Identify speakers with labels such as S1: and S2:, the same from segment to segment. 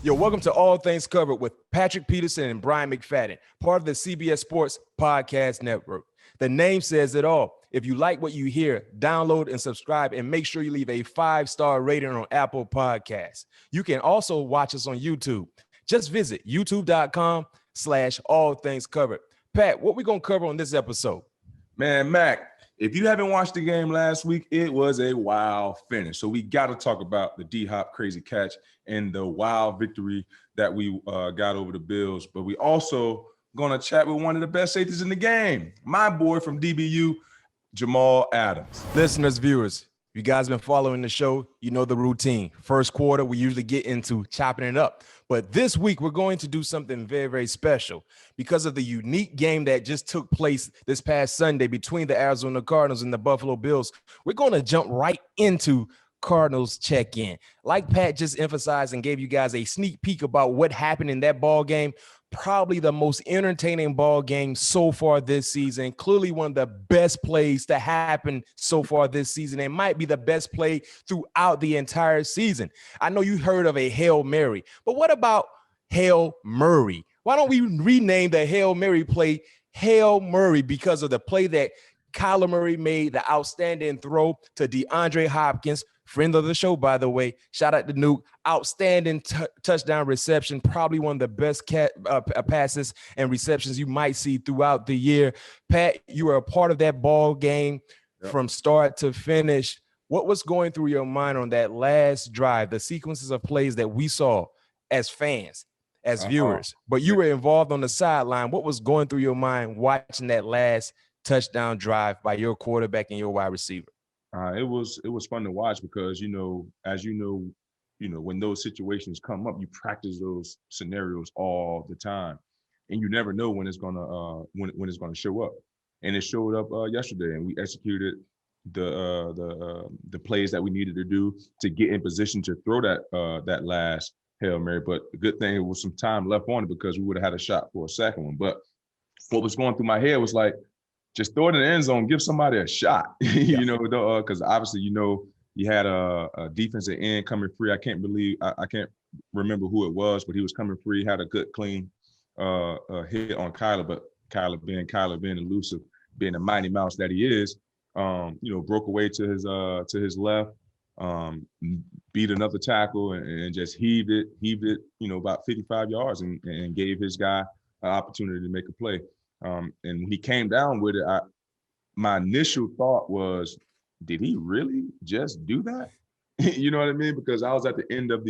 S1: Yo, welcome to All Things Covered with Patrick Peterson and Brian McFadden, part of the CBS Sports Podcast Network. The name says it all. If you like what you hear, download and subscribe, and make sure you leave a 5-star rating on Apple Podcasts. You can also watch us on YouTube. Just visit youtube.com/all things covered. Pat, what we going to cover on this episode?
S2: Man, Mac, if you haven't watched the game last week, it was a wild finish. So we got to talk about the D-Hop crazy catch and the wild victory that we got over the Bills. But we also going to chat with one of the best safeties in the game, my boy from DBU, Jamal Adams.
S1: Listeners, viewers, you guys been following the show, you know the routine. First quarter, we usually get into chopping it up. But this week, we're going to do something very, very special because of the unique game that just took place this past Sunday between the Arizona Cardinals and the Buffalo Bills. We're going to jump right into Cardinals check-in. Like Pat just emphasized and gave you guys a sneak peek about what happened in that ball game, probably the most entertaining ball game so far this season. Clearly one of the best plays to happen so far this season. It might be the best play throughout the entire season. I know you heard of a Hail Mary, but what about Hail Murray? Why don't we rename the Hail Mary play Hail Murray because of the play that Kyler Murray made, the outstanding throw to DeAndre Hopkins, friend of the show, by the way. Shout out to Nuke. Outstanding touchdown reception. Probably one of the best passes and receptions you might see throughout the year. Pat, you were a part of that ball game from start to finish. What was going through your mind on that last drive, the sequences of plays that we saw as fans, as viewers? But you were involved on the sideline. What was going through your mind watching that last touchdown drive by your quarterback and your wide receiver?
S2: It was fun to watch because, as when those situations come up, you practice those scenarios all the time, and you never know when it's gonna show up. And it showed up yesterday, and we executed the plays that we needed to do to get in position to throw that last Hail Mary. But the good thing, it was some time left on it because we would have had a shot for a second one. But what was going through my head was like, just throw it in the end zone, give somebody a shot, because obviously, you had a defensive end coming free. I can't remember who it was, but he was coming free, had a good, clean hit on Kyler, but Kyler being elusive, being the mighty mouse that he is, broke away to his left, beat another tackle and just heaved it, about 55 yards and gave his guy an opportunity to make a play. And when he came down with it, my initial thought was, did he really just do that? You know what I mean? Because I was at the end of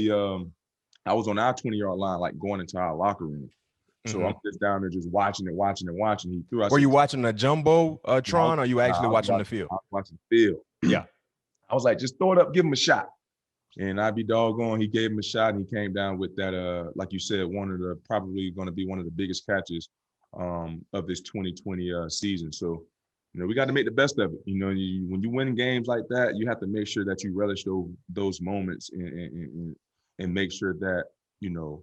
S2: I was on our 20-yard line, like going into our locker room. So I'm just down there just watching it. He threw.
S1: Were you watching the jumbo Tron, or you actually watching the field?
S2: I was watching the field.
S1: Yeah.
S2: I was like, just throw it up, give him a shot. And I'd be doggone, he gave him a shot, and he came down with that, like you said, probably going to be one of the biggest catches of this 2020 season. So, we got to make the best of it. When you win games like that, you have to make sure that you relish those moments and make sure that, you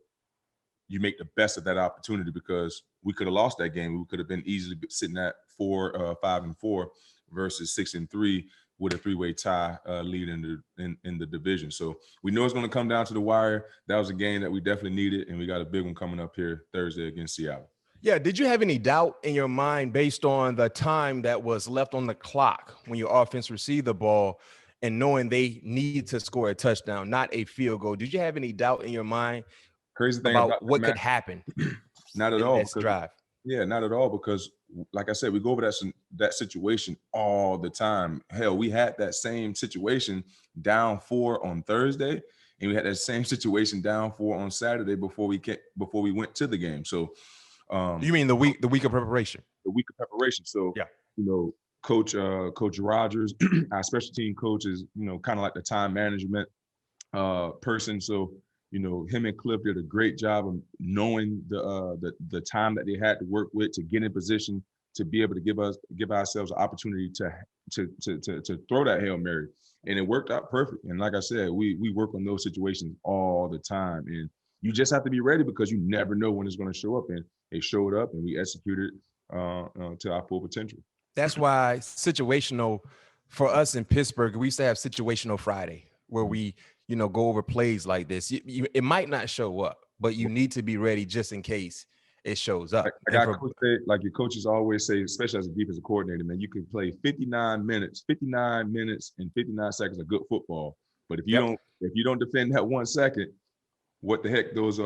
S2: make the best of that opportunity, because we could have lost that game. We could have been easily sitting at 5-4 versus 6-3 with a 3-way tie lead in the division. So we know it's going to come down to the wire. That was a game that we definitely needed, and we got a big one coming up here Thursday against Seattle.
S1: Yeah, did you have any doubt in your mind based on the time that was left on the clock when your offense received the ball and knowing they need to score a touchdown, not a field goal? Did you have any doubt in your mind
S2: Crazy thing
S1: about what could happen?
S2: Not at all.
S1: This drive.
S2: Yeah, not at all, because like I said, we go over that situation all the time. Hell, we had that same situation down 4 on Thursday, and we had that same situation down 4 on Saturday before we went to the game. So
S1: you mean the week of preparation?
S2: The week of preparation. So
S1: yeah,
S2: Coach Rogers, our special team coach, is kind of like the time management person. So him and Cliff did a great job of knowing the time that they had to work with to get in position to be able to give ourselves an opportunity to throw that Hail Mary, and it worked out perfect. And like I said, we work on those situations all the time, and you just have to be ready because you never know when it's going to show up. And it showed up, and we executed to our full potential.
S1: That's why situational for us in Pittsburgh, we used to have Situational Friday, where we, go over plays like this. It might not show up, but you need to be ready just in case it shows up.
S2: Like your coaches always say, especially as a defensive coordinator, man, you can play 59 minutes and 59 seconds of good football. But if you don't defend that 1 second, what the heck those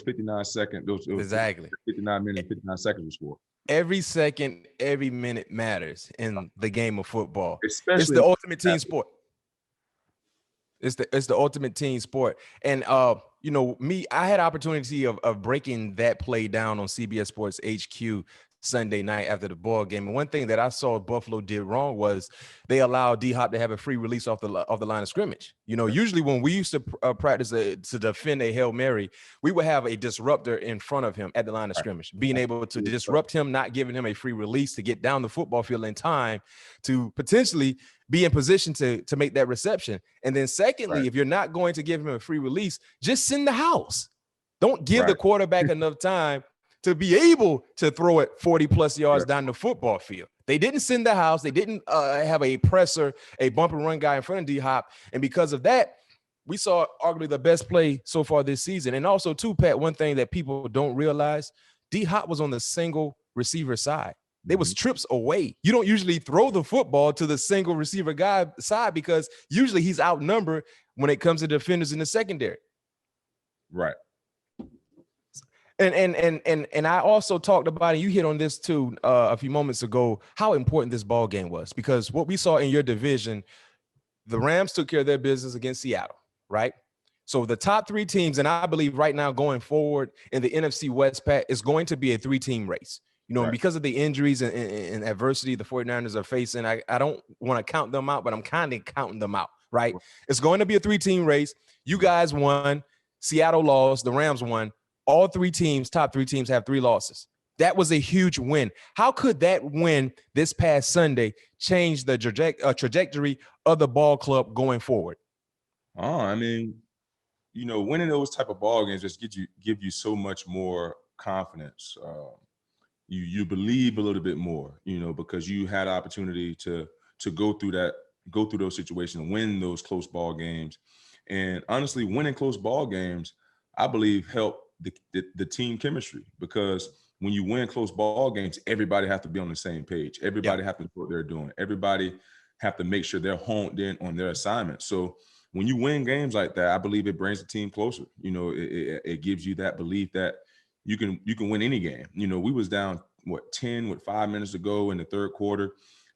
S2: 59 seconds, those
S1: exactly
S2: 59 minutes, 59 seconds was for.
S1: Every second, every minute matters in the game of football.
S2: Especially
S1: it's the ultimate team sport. It's the ultimate team sport. And I had opportunity of breaking that play down on CBS Sports HQ Sunday night after the ball game. And one thing that I saw Buffalo did wrong was they allowed D-Hop to have a free release off the line of scrimmage. Usually when we used to practice to defend a Hail Mary, we would have a disruptor in front of him at the line of scrimmage, being able to disrupt him, not giving him a free release to get down the football field in time to potentially be in position to make that reception. And then secondly, if you're not going to give him a free release, just send the house. Don't give the quarterback enough time to be able to throw it 40 plus yards down the football field. They didn't send the house. They didn't have a presser, a bump and run guy in front of D-Hop. And because of that, we saw arguably the best play so far this season. And also too, Pat, one thing that people don't realize, D-Hop was on the single receiver side. They was trips away. You don't usually throw the football to the single receiver guy side because usually he's outnumbered when it comes to defenders in the secondary.
S2: Right.
S1: And I also talked about, and you hit on this too a few moments ago, how important this ball game was, because what we saw in your division, the Rams took care of their business against Seattle, right? So the top 3 teams, and I believe right now going forward in the NFC West, Pat, is going to be a 3-team race. And because of the injuries and adversity the 49ers are facing, I don't want to count them out, but I'm kind of counting them out, right? It's going to be a 3-team race. You guys won. Seattle lost. The Rams won. All 3 teams, top 3 teams, have 3 losses. That was a huge win. How could that win this past Sunday change the trajectory of the ball club going forward?
S2: I mean, winning those type of ball games just give you so much more confidence. You believe a little bit more, because you had opportunity to go through those situations and win those close ball games. And honestly, winning close ball games, I believe, help the team chemistry, because when you win close ball games, everybody has to be on the same page. Everybody have to know what they're doing. Everybody have to make sure they're honed in on their assignment. So when you win games like that, I believe it brings the team closer. It gives you that belief that you can win any game. We was down 10 with 5 minutes to go in the third quarter.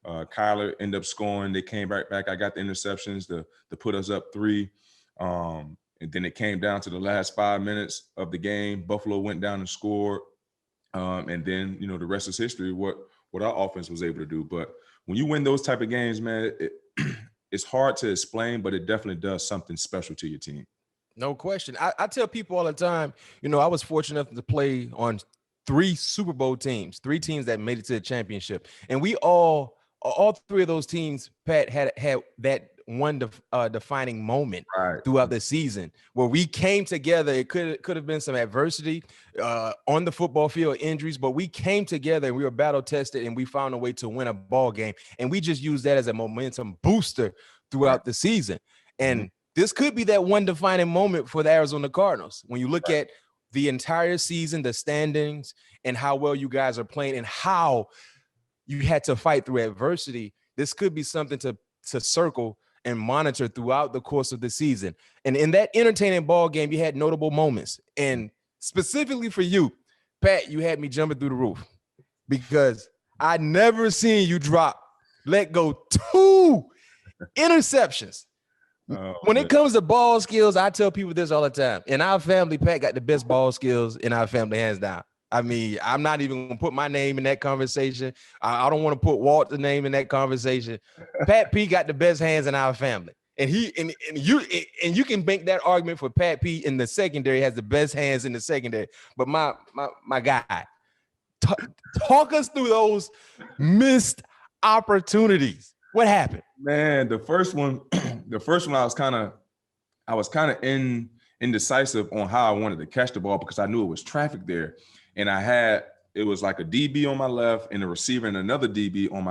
S2: Kyler ended up scoring. They came right back. I got the interceptions to put us up 3. And then it came down to the last 5 minutes of the game. Buffalo went down and scored. And then, the rest is history, what our offense was able to do. But when you win those type of games, man, it's hard to explain, but it definitely does something special to your team.
S1: No question. I tell people all the time, I was fortunate enough to play on 3 Super Bowl teams, 3 teams that made it to the championship. And we all 3 of those teams, Pat, had that one defining moment throughout the season where we came together. It could have been some adversity on the football field, injuries, but we came together and we were battle tested and we found a way to win a ball game. And we just used that as a momentum booster throughout the season. And this could be that one defining moment for the Arizona Cardinals. When you look at the entire season, the standings, and how well you guys are playing and how you had to fight through adversity, this could be something to circle and monitor throughout the course of the season. And in that entertaining ball game, you had notable moments. And specifically for you, Pat, you had me jumping through the roof because I never seen you let go 2 interceptions. When it comes to ball skills, I tell people this all the time. In our family, Pat got the best ball skills in our family, hands down. I mean, I'm not even going to put my name in that conversation. I don't want to put Walter's name in that conversation. Pat P got the best hands in our family. And you can make that argument for Pat P in the secondary, has the best hands in the secondary. But my guy, talk us through those missed opportunities. What happened?
S2: Man, the first one I was kind of indecisive on how I wanted to catch the ball because I knew it was traffic there. And it was like a DB on my left and a receiver and another DB on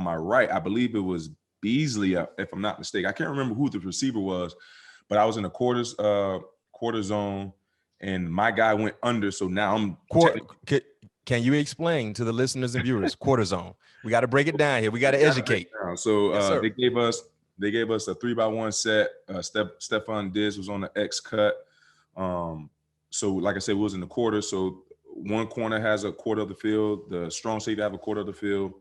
S2: my right. I believe it was Beasley, if I'm not mistaken. I can't remember who the receiver was, but I was in a quarter zone, and my guy went under. So now I'm
S1: Can you explain to the listeners and viewers quarter zone? We got to break it down here. We got to educate.
S2: So
S1: yes,
S2: they gave us a 3x1 set. Stephon Diggs was on the X cut. So like I said, we was in the quarter. So one corner has a quarter of the field. The strong safety have a quarter of the field.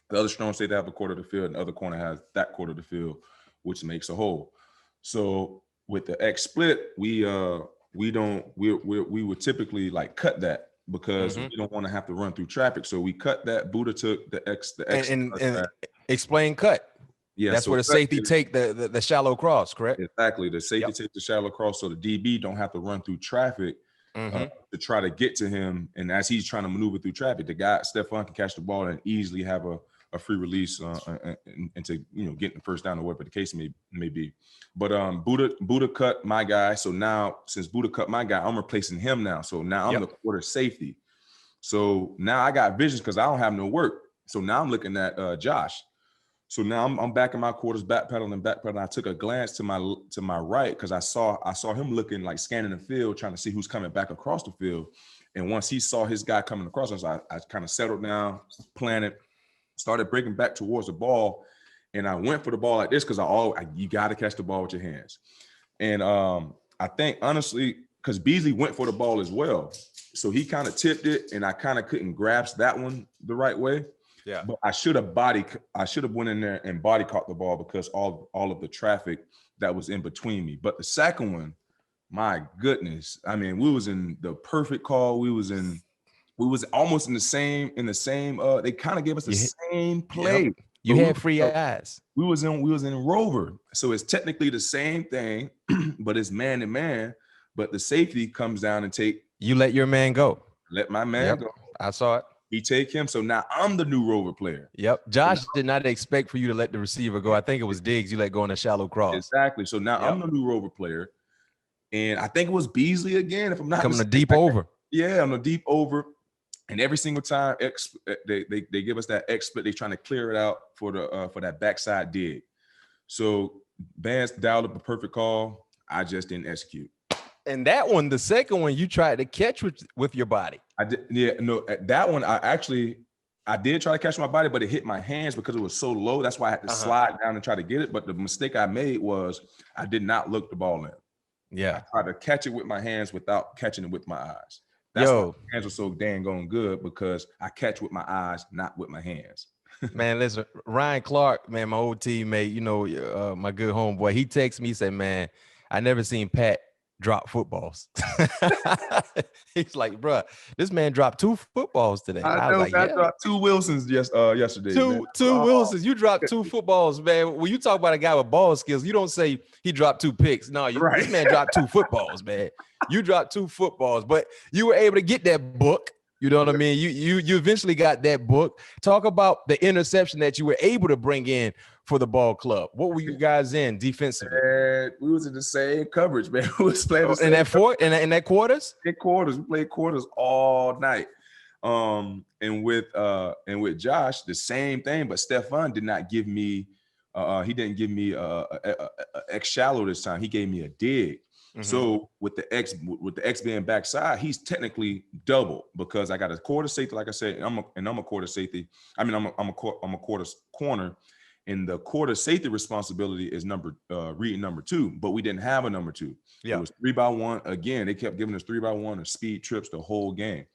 S2: The other strong safety have a quarter of the field, and the other corner has that quarter of the field, which makes a whole. So with the X split, we would typically like cut that because we don't want to have to run through traffic. So we cut that. Buddha took the X
S1: and explain cut. Yeah, that's where the safety take the shallow cross, correct?
S2: Exactly. The safety take the shallow cross, so the DB don't have to run through traffic to try to get to him. And as he's trying to maneuver through traffic, the guy Stephon can catch the ball and easily have a free release into getting the first down or whatever the case may be. But Buddha cut my guy. So now since Buddha cut my guy, I'm replacing him now. So now I'm the quarter safety. So now I got visions because I don't have no work. So now I'm looking at Josh. So now I'm back in my quarters, backpedaling. I took a glance to my right because I saw him looking like scanning the field, trying to see who's coming back across the field. And once he saw his guy coming across, I kind of settled down, planted, started breaking back towards the ball, and I went for the ball like this because you got to catch the ball with your hands. And I think honestly, because Beasley went for the ball as well, so he kind of tipped it, and I kind of couldn't grasp that one the right way. Yeah, but I should have went in there and body caught the ball because all of the traffic that was in between me. But the second one, my goodness, I mean, we was in the perfect call. We was almost in the same. They kind of gave us the same play.
S1: Yep. You had free eyes.
S2: We was in Rover, so it's technically the same thing, but it's man to man. But the safety comes down and
S1: you let your man go.
S2: Let my man go.
S1: I saw it.
S2: He take him, so now I'm the new Rover player.
S1: Yep. Josh did not expect for you to let the receiver go. I think it was Diggs you let go on a shallow cross.
S2: Exactly. So now I'm the new Rover player, and I think it was Beasley again, if I'm not
S1: coming a deep over.
S2: Yeah, I'm a deep over, and every single time they give us that X split, they're trying to clear it out for that backside dig. So Vance dialed up a perfect call. I just didn't execute.
S1: And that one, the second one, you tried to catch with your body.
S2: I did. Yeah, no, that one I did try to catch my body, but it hit my hands because it was so low. That's why I had to slide down and try to get it. But the mistake I made was I did not look the ball in.
S1: Yeah,
S2: I tried to catch it with my hands without catching it with my eyes. That's why my hands were so dang going good because I catch with my eyes, not with my hands.
S1: Man, listen, Ryan Clark, man, my old teammate, my good homeboy, he texted me, said, man, I never seen Pat drop footballs. He's like, bro, this man dropped 2 footballs today.
S2: I was like, I dropped 2 Wilsons yesterday.
S1: Two Wilsons. You dropped 2 footballs, man. When you talk about a guy with ball skills, you don't say he dropped 2 picks. No, this man dropped 2 footballs, man. You dropped 2 footballs, but you were able to get that book. You know what I mean? You eventually got that book. Talk about the interception that you were able to bring in for the ball club. What were you guys in defensively?
S2: We was in the same coverage, man. We was playing the same
S1: in that quarters?
S2: In quarters. We played quarters all night. And with Josh, the same thing, but Stephon did not give me he didn't give me a X shallow this time. He gave me a dig. Mm-hmm. So with the X being backside, he's technically double because I got a quarter safety, like I said, and I'm a quarter safety. I mean, I'm a quarter corner, and the quarter safety responsibility is reading number 2, but we didn't have a number 2. Yeah, it was 3x1 again. They kept giving us 3x1 and speed trips the whole game.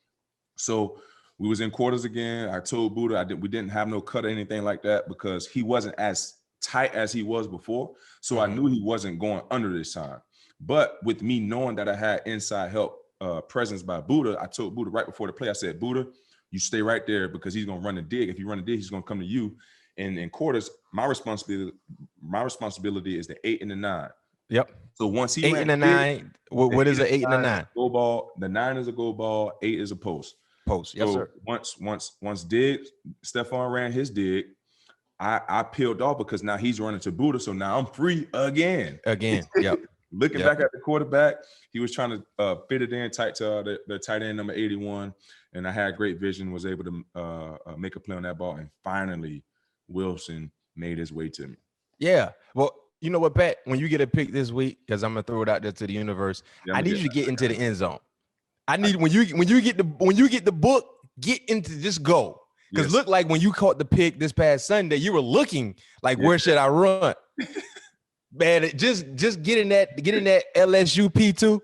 S2: So we was in quarters again. I told Buddha we didn't have no cut or anything like that because he wasn't as tight as he was before. So I knew he wasn't going under this time. But with me knowing that I had inside help presence by Buddha, I told Buddha right before the play, I said, Buddha, you stay right there because he's going to run a dig. If you run a dig, he's going to come to you. And in quarters, my responsibility is the 8 and the 9. Yep. So once he
S1: 8 and the 9, what is the 8 and the 9?
S2: Goal ball. The 9 is a goal ball. 8 is a post.
S1: Post. Yes, sir.
S2: Once dig, Stephon ran his dig. I peeled off because now he's running to Buddha. So now I'm free again.
S1: Yep.
S2: Looking back at the quarterback, he was trying to fit it in tight to the tight end number 81, and I had great vision, was able to make a play on that ball, and finally Wilson made his way to me.
S1: Yeah. Well, you know what, Pat? When you get a pick this week, because I'm going to throw it out there to the universe, I need you to get into the end zone. I need when you get the book, get into just go. Because look like when you caught the pick this past Sunday, you were looking like where should I run? Man, just get in that LSU P2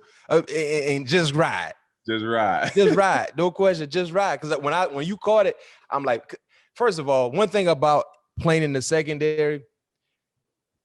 S1: and just ride.
S2: Just ride.
S1: Just ride. No question. Just ride. Because when you caught it, I'm like, first of all, one thing about playing in the secondary,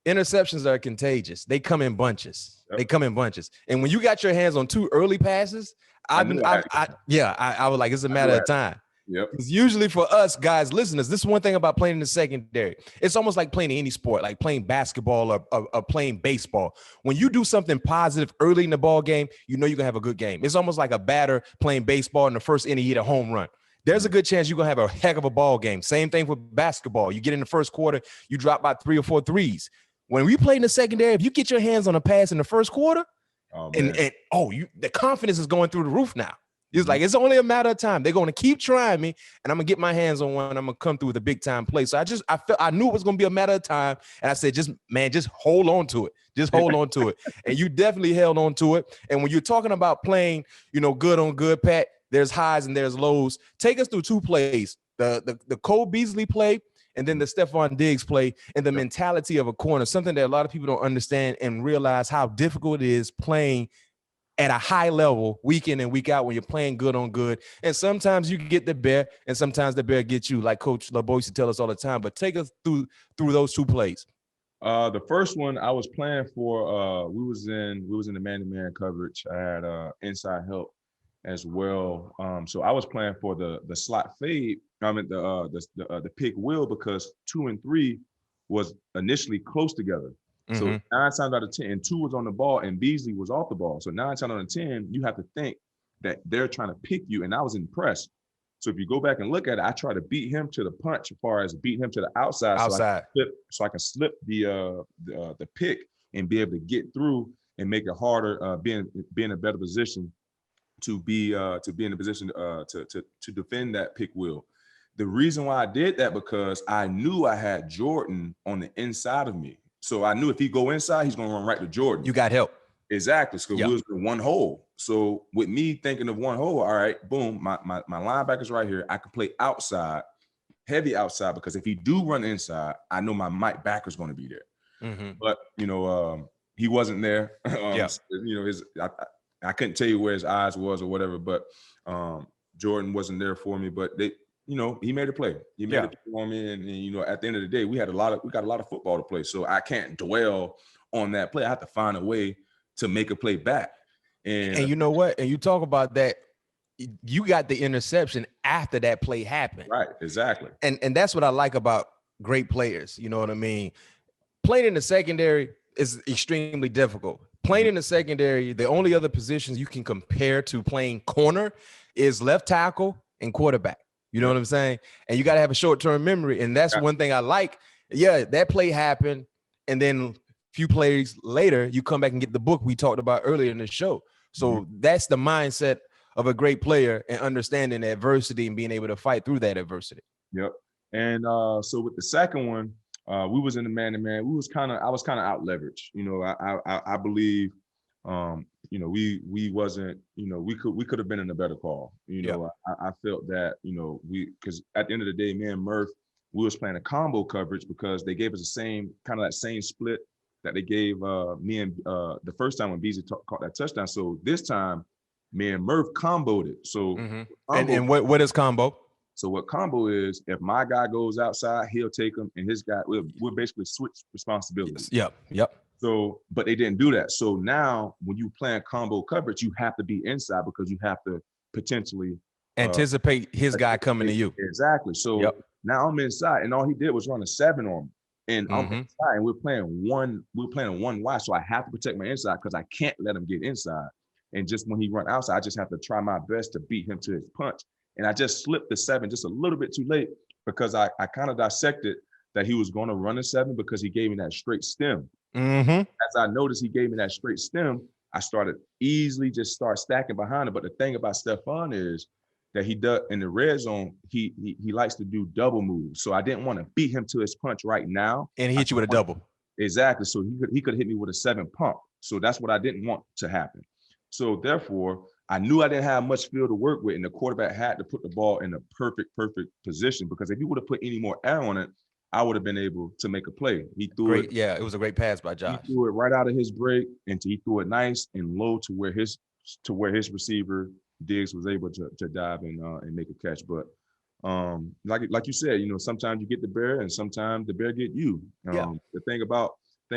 S1: interceptions are contagious. They come in bunches. Yep. They come in bunches. And when you got your hands on 2 early passes, I was like, it's a matter of time.
S2: Yep.
S1: Because usually for us guys, listeners, this is one thing about playing in the secondary. It's almost like playing any sport, like playing basketball or playing baseball. When you do something positive early in the ball game, you know you're gonna have a good game. It's almost like a batter playing baseball in the first inning, you hit a home run. There's a good chance you're gonna have a heck of a ball game. Same thing with basketball. You get in the first quarter, you drop by 3 or 4 threes. When we play in the secondary, if you get your hands on a pass in the first quarter, the confidence is going through the roof now. It's like, it's only a matter of time. They're going to keep trying me, and I'm going to get my hands on one. I'm going to come through with a big time play. So I knew it was going to be a matter of time. And I said, just hold on to it. Just hold on to it. And you definitely held on to it. And when you're talking about playing, good on good, Pat, there's highs and there's lows. Take us through 2 plays, the Cole Beasley play and then the Stephon Diggs play, and the mentality of a corner, something that a lot of people don't understand and realize how difficult it is playing at a high level week in and week out when you're playing good on good. And sometimes you get the bear and sometimes the bear gets you, like Coach LeBeau used to tell us all the time. But take us through those 2 plays.
S2: The first one I was playing for, we was in the man-to-man coverage. I had inside help as well. So I was playing for the slot fade. I mean the pick wheel, because 2 and 3 was initially close together. So 9 times out of 10, and 2 was on the ball and Beasley was off the ball. So 9 times out of 10, you have to think that they're trying to pick you. And I was impressed. So if you go back and look at it, I try to beat him to the punch as far as beat him to the outside. So I can slip the pick and be able to get through and make it harder, be in a better position to be in a position to defend that pick wheel. The reason why I did that, because I knew I had Jordan on the inside of me. So I knew if he go inside, he's going to run right to Jordan.
S1: You got help.
S2: Exactly. So we was in one hole. So with me thinking of one hole, all right, boom, my linebacker's right here. I can play outside, heavy outside, because if he do run inside, I know my Mike backer's going to be there. But, he wasn't there. I couldn't tell you where his eyes was or whatever, but Jordan wasn't there for me. But he made a play. He made it for me, and at the end of the day, we got a lot of football to play. So I can't dwell on that play. I have to find a way to make a play back. And
S1: you know what? And you talk about that. You got the interception after that play happened.
S2: Right. Exactly.
S1: And that's what I like about great players. You know what I mean? Playing in the secondary is extremely difficult. Playing in the secondary, the only other positions you can compare to playing corner is left tackle and quarterback. You know what I'm saying? And you got to have a short-term memory. And that's one thing I like. Yeah, that play happened. And then a few plays later, you come back and get the book we talked about earlier in the show. So that's the mindset of a great player, and understanding adversity and being able to fight through that adversity.
S2: Yep. And so with the second one, we was in the man-to-man. I was kind of out leveraged. I believe we wasn't, we could have been in a better call. I felt that, because at the end of the day, me and Murph, we was playing a combo coverage because they gave us that same split that they gave me and the first time when Beasley caught that touchdown. So this time, me and Murph comboed it. So
S1: and what is combo?
S2: So what combo is, if my guy goes outside, he'll take him, and his guy, we'll basically switch responsibilities.
S1: Yep.
S2: So, but they didn't do that. So now when you plan combo coverage, you have to be inside because you have to potentially
S1: anticipate his guy coming to you.
S2: Exactly. So now I'm inside, and all he did was run a 7 on me. And I'm inside, and we're playing a 1 wide. So I have to protect my inside because I can't let him get inside. And just when he run outside, I just have to try my best to beat him to his punch. And I just slipped the 7 just a little bit too late because I kind of dissected that he was going to run a 7 because he gave me that straight stem. As I noticed he gave me that straight stem, I started easily just start stacking behind him. But the thing about Stephon is that he does in the red zone, he likes to do double moves. So I didn't want to beat him to his punch right now.
S1: And he hit you with a double.
S2: Exactly. So he could hit me with a 7 pump. So that's what I didn't want to happen. So therefore, I knew I didn't have much field to work with, and the quarterback had to put the ball in a perfect position, because if he would have put any more air on it, I would have been able to make a play. He threw it.
S1: Yeah, it was a great pass by Josh.
S2: He threw it right out of his break, and he threw it nice and low to where his receiver Diggs was able to dive and make a catch. But like you said, sometimes you get the bear, and sometimes the bear get you. The thing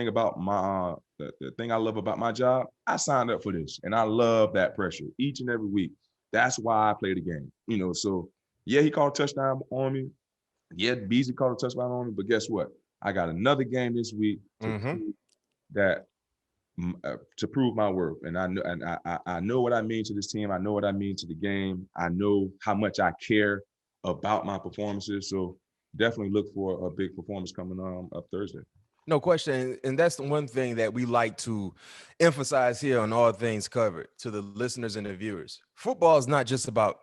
S2: about my the thing I love about my job, I signed up for this, and I love that pressure each and every week. That's why I play the game. So yeah, he called a touchdown on me. Yeah, Beasley called a touchdown on me, but guess what? I got another game this week to prove my worth, and I know what I mean to this team. I know what I mean to the game. I know how much I care about my performances. So definitely look for a big performance coming up Thursday.
S1: No question. And that's the one thing that we like to emphasize here on All Things Covered to the listeners and the viewers. Football is not just about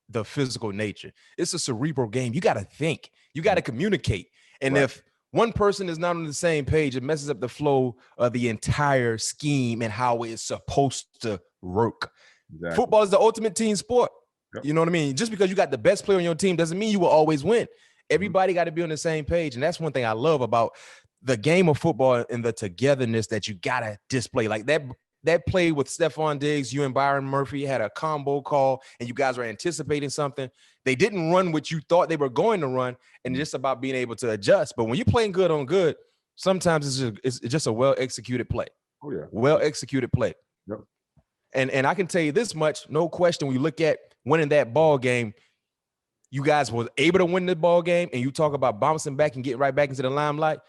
S1: the physical nature. It's a cerebral game. You got to think. You got to communicate. And if one person is not on the same page, it messes up the flow of the entire scheme and how it's supposed to work. Exactly. Football is the ultimate team sport. Yep. You know what I mean? Just because you got the best player on your team doesn't mean you will always win. Everybody got to be on the same page. And that's one thing I love about the game of football and the togetherness that you got to display. Like that play with Stephon Diggs, you and Byron Murphy had a combo call, and you guys were anticipating something. They didn't run what you thought they were going to run, and just about being able to adjust. But when you're playing good on good, sometimes it's just a well-executed play.
S2: Oh, yeah.
S1: Well-executed play.
S2: Yep.
S1: And I can tell you this much, no question, when you look at winning that ball game, you guys were able to win the ball game, and you talk about bouncing back and getting right back into the limelight.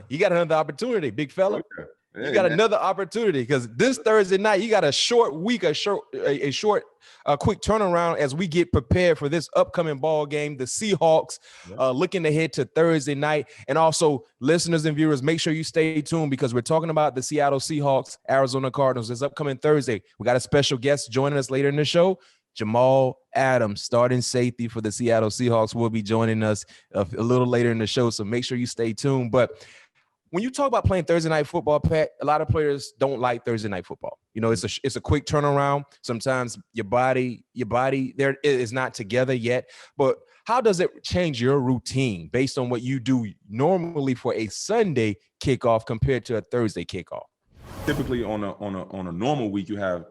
S1: You got another opportunity, big fella. Okay. You got another opportunity, because this Thursday night, you got a short week, a quick turnaround as we get prepared for this upcoming ball game. The Seahawks looking ahead to Thursday night. And also, listeners and viewers, make sure you stay tuned, because we're talking about the Seattle Seahawks, Arizona Cardinals this upcoming Thursday. We got a special guest joining us later in the show. Jamal Adams, starting safety for the Seattle Seahawks, will be joining us a little later in the show, so make sure you stay tuned. But when you talk about playing Thursday night football, Pat, a lot of players don't like Thursday night football. It's a quick turnaround. Sometimes your body there is not together yet. But how does it change your routine based on what you do normally for a Sunday kickoff compared to a Thursday kickoff?
S2: Typically on a normal week, you have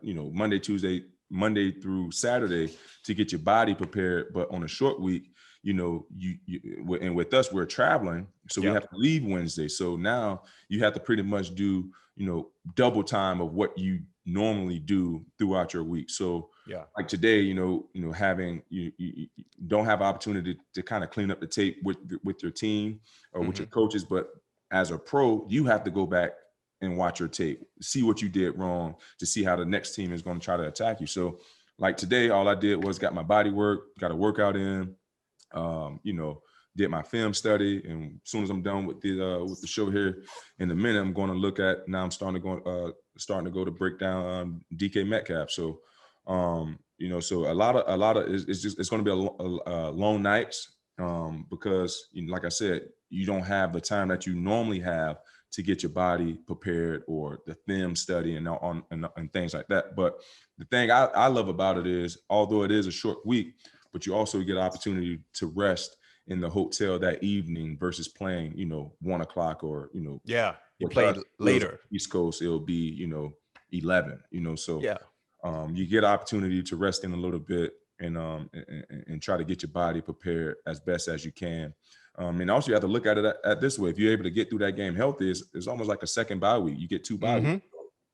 S2: Monday through Saturday to get your body prepared. But on a short week, and with us, we're traveling, so we have to leave Wednesday. So now you have to pretty much do, double time of what you normally do throughout your week. So like today, having you don't have opportunity to kind of clean up the tape with your team or with your coaches, but as a pro, you have to go back and watch your tape, see what you did wrong, to see how the next team is going to try to attack you. So like today, all I did was got my body work, got a workout in, did my film study, and as soon as I'm done with the show here in a minute, I'm going to look at, now I'm starting to go to break down DK Metcalf. So so a lot of it's going to be a long nights because like I said, you don't have the time that you normally have to get your body prepared or the film study and things like that. But the thing I love about it is, although it is a short week, but you also get an opportunity to rest in the hotel that evening versus playing, 1 o'clock or, you
S1: play later.
S2: East Coast, it'll be, 11, so you get an opportunity to rest in a little bit and try to get your body prepared as best as you can. And also you have to look at it at this way. If you're able to get through that game healthy, it's almost like a second bye week. You get 2 bye weeks.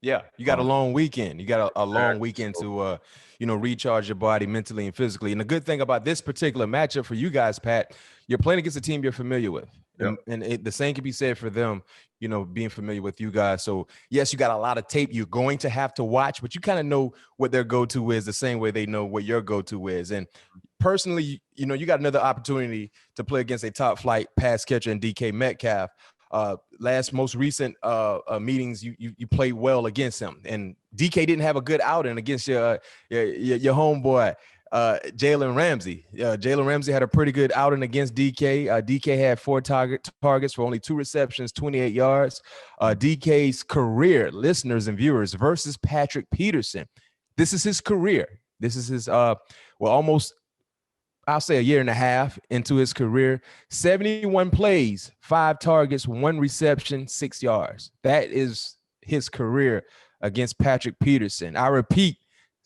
S1: Yeah, you got a long weekend. You got a long weekend to, recharge your body mentally and physically. And the good thing about this particular matchup for you guys, Pat, you're playing against a team you're familiar with. Yep. And the same can be said for them, being familiar with you guys. So, yes, you got a lot of tape you're going to have to watch, but you kind of know what their go-to is the same way they know what your go-to is. And personally, you got another opportunity to play against a top-flight pass catcher in DK Metcalf. Most recent meetings, you played well against him, and DK didn't have a good outing against your homeboy Jalen Ramsey. Jalen Ramsey had a pretty good outing against DK. DK had 4 targets for only 2 receptions, 28 yards. DK's career, listeners and viewers, versus Patrick Peterson. this is his career. This is his almost, I'll say, a year and a half into his career. 71 plays, 5 targets, 1 reception, 6 yards. That is his career against Patrick Peterson. I repeat,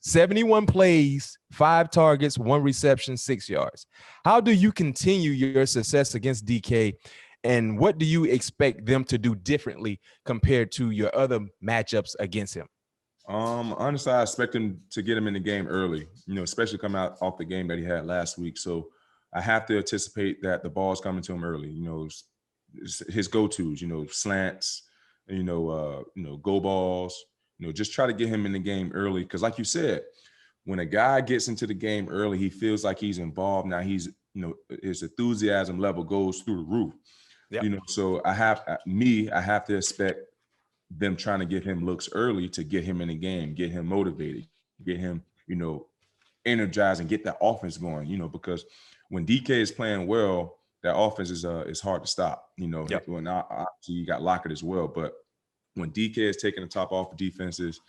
S1: 71 plays, 5 targets, 1 reception, 6 yards. How do you continue your success against DK? And what do you expect them to do differently compared to your other matchups against him?
S2: Honestly, I expect him to get him in the game early, especially coming out off the game that he had last week. So I have to anticipate that the ball's coming to him early, his go-tos, slants, go balls, just try to get him in the game early. Because like you said, when a guy gets into the game early, he feels like he's involved. Now his enthusiasm level goes through the roof. Yep. So I have to expect them trying to give him looks early to get him in the game, get him motivated, get him, energized and get that offense going, because when DK is playing well, that offense is hard to stop, Yep. When obviously you got Lockett as well, but when DK is taking the top off of defenses,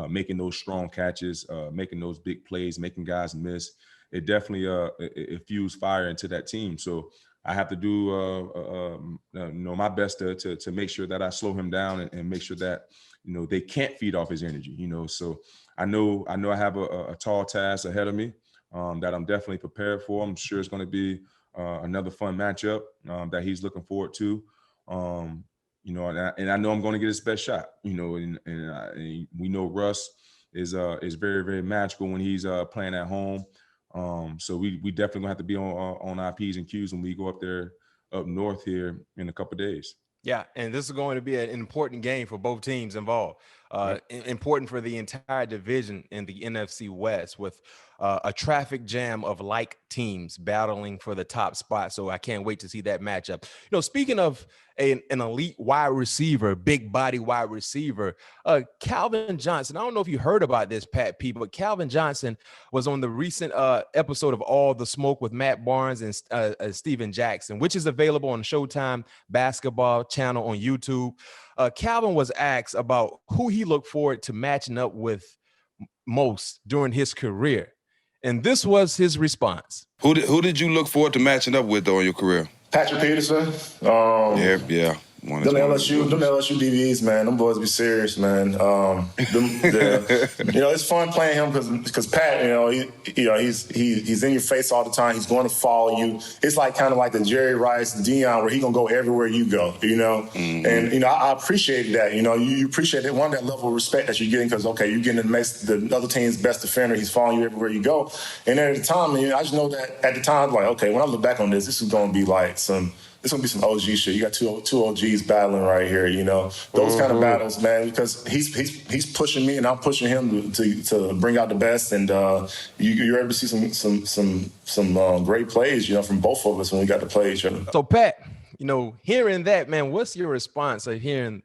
S2: making those strong catches, making those big plays, making guys miss, it definitely it fuels fire into that team. So I have to do my best to make sure that I slow him down and make sure that they can't feed off his energy. So I know I have a tall task ahead of me that I'm definitely prepared for. I'm sure it's going to be another fun matchup that he's looking forward to. And I know I'm going to get his best shot. And we know Russ is very, very magical when he's playing at home. So we definitely gonna have to be on our P's and Q's when we go up north here in a couple of days.
S1: Yeah, and this is going to be an important game for both teams involved. Important for the entire division in the NFC West with a traffic jam of like teams battling for the top spot. So I can't wait to see that matchup. Speaking of an elite wide receiver, big body wide receiver, Calvin Johnson. I don't know if you heard about this, Pat P, but Calvin Johnson was on the recent episode of All the Smoke with Matt Barnes and Steven Jackson, which is available on Showtime Basketball channel on YouTube. Calvin was asked about who he looked forward to matching up with most during his career. And this was his response.
S3: Who did you look forward to matching up with, though, in your career?
S4: Patrick Peterson.
S3: Yeah.
S4: Them LSU DBs, man. Them boys be serious, man. It's fun playing him because Pat, he's in your face all the time. He's going to follow you. It's like kind of like the Jerry Rice, Deion, where he gonna go everywhere you go. Mm-hmm. And I appreciate that. You appreciate that that level of respect that you're getting because you're getting the other team's best defender. He's following you everywhere you go. And at the time, I just know that at the time, when I look back on this is gonna be like it's gonna be some OG shit. You got two OGs battling right here, those kind of battles, man. Because he's pushing me and I'm pushing him to bring out the best, and you're able to see some great plays, from both of us when we got to play each other.
S1: So Pat, hearing that, man, what's your response of hearing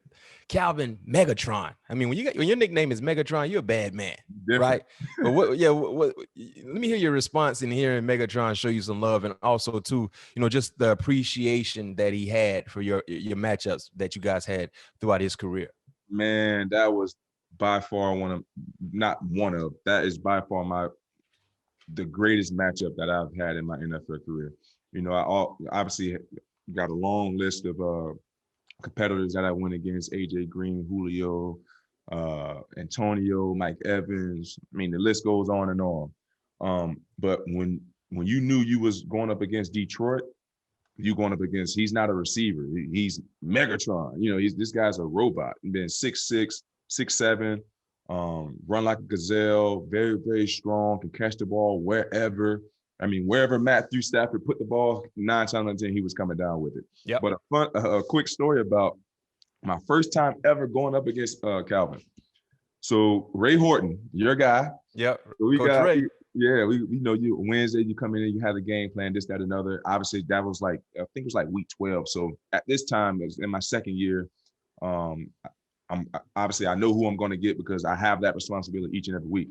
S1: Calvin Megatron? I mean, when your nickname is Megatron, you're a bad man, right? But let me hear your response in hearing Megatron show you some love, and also too, just the appreciation that he had for your matchups that you guys had throughout his career.
S2: Man, that was by far that is by far the greatest matchup that I've had in my NFL career. I obviously got a long list of competitors that I went against: AJ Green, Julio, Antonio, Mike Evans. I mean, the list goes on and on. But when you knew you was going up against Detroit, he's not a receiver. He's Megatron. This guy's a robot. He's been 6'6", 6'7", run like a gazelle, very, very strong, can catch the ball wherever. I mean, wherever Matthew Stafford put the ball, 9 times out of 10, he was coming down with it.
S1: Yep.
S2: But a quick story about my first time ever going up against Calvin. So Ray Horton, your guy.
S1: Yep.
S2: Coach Ray. Yeah, we know you. Wednesday, you come in and you have a game plan, this, that, another. Obviously, that was I think it was week 12. So at this time, it was in my second year. I'm obviously I know who I'm going to get because I have that responsibility each and every week.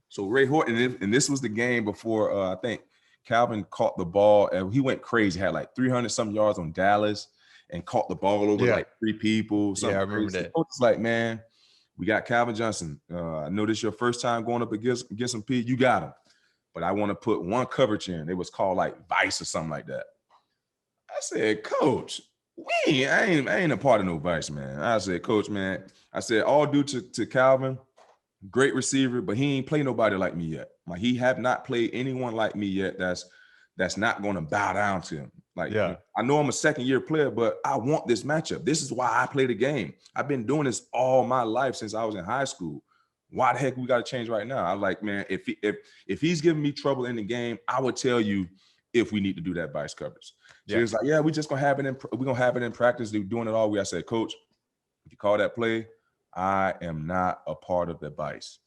S2: So Ray Horton, and this was the game before I think Calvin caught the ball, and he went crazy. Had 300-something yards on Dallas, and caught the ball over 3 people.
S1: Yeah, I remember that.
S2: It's man, We got Calvin Johnson. I know this is your first time going up against him, P. You got him. But I want to put one coverage in. It was called like Vice or something like that. I said, Coach, I ain't a part of no Vice, man. I said, Coach, man. I said, all due to Calvin, great receiver, but he ain't played nobody like me yet. Like he have not played anyone like me yet that's not going to bow down to him. Like, yeah. I know I'm a second-year player, but I want this matchup. This is why I play the game. I've been doing this all my life since I was in high school. Why the heck we got to change right now? I'm like, man, if he's giving me trouble in the game, I would tell you if we need to do that Vice coverage. So he was like, yeah, we're just gonna have it in practice. They're doing it all week. I said, Coach, if you call that play, I am not a part of the Vice.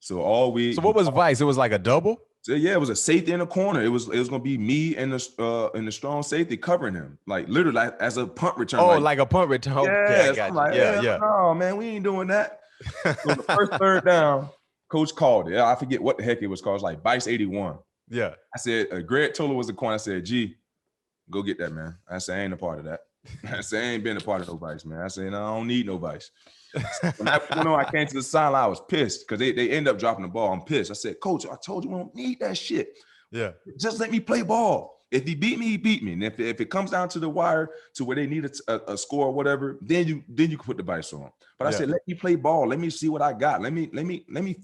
S2: So all week.
S1: So what was Vice? It was like a double?
S2: So yeah, it was a safety in the corner. It was gonna be me and the strong safety covering him, like literally like, as a punt return.
S1: Oh, like a punt return.
S2: Yeah, okay, like, yeah. No, man, we ain't doing that. So the first third down, Coach called it. I forget what the heck it was called. It was like Vice 81.
S1: Yeah.
S2: I said, Greg Toller was the corner. I said, G, go get that, man. I said, I ain't a part of that. I said, I ain't been a part of no Vice, man. I said, no, I don't need no Vice. When I came to the sideline, I was pissed because they end up dropping the ball. I'm pissed. I said, Coach, I told you we don't need that shit.
S1: Yeah. Just
S2: let me play ball. If he beat me, he beat me. And if it comes down to the wire to where they need a score or whatever, then you can put the Vice on. But I said, let me play ball. Let me see what I got. Let me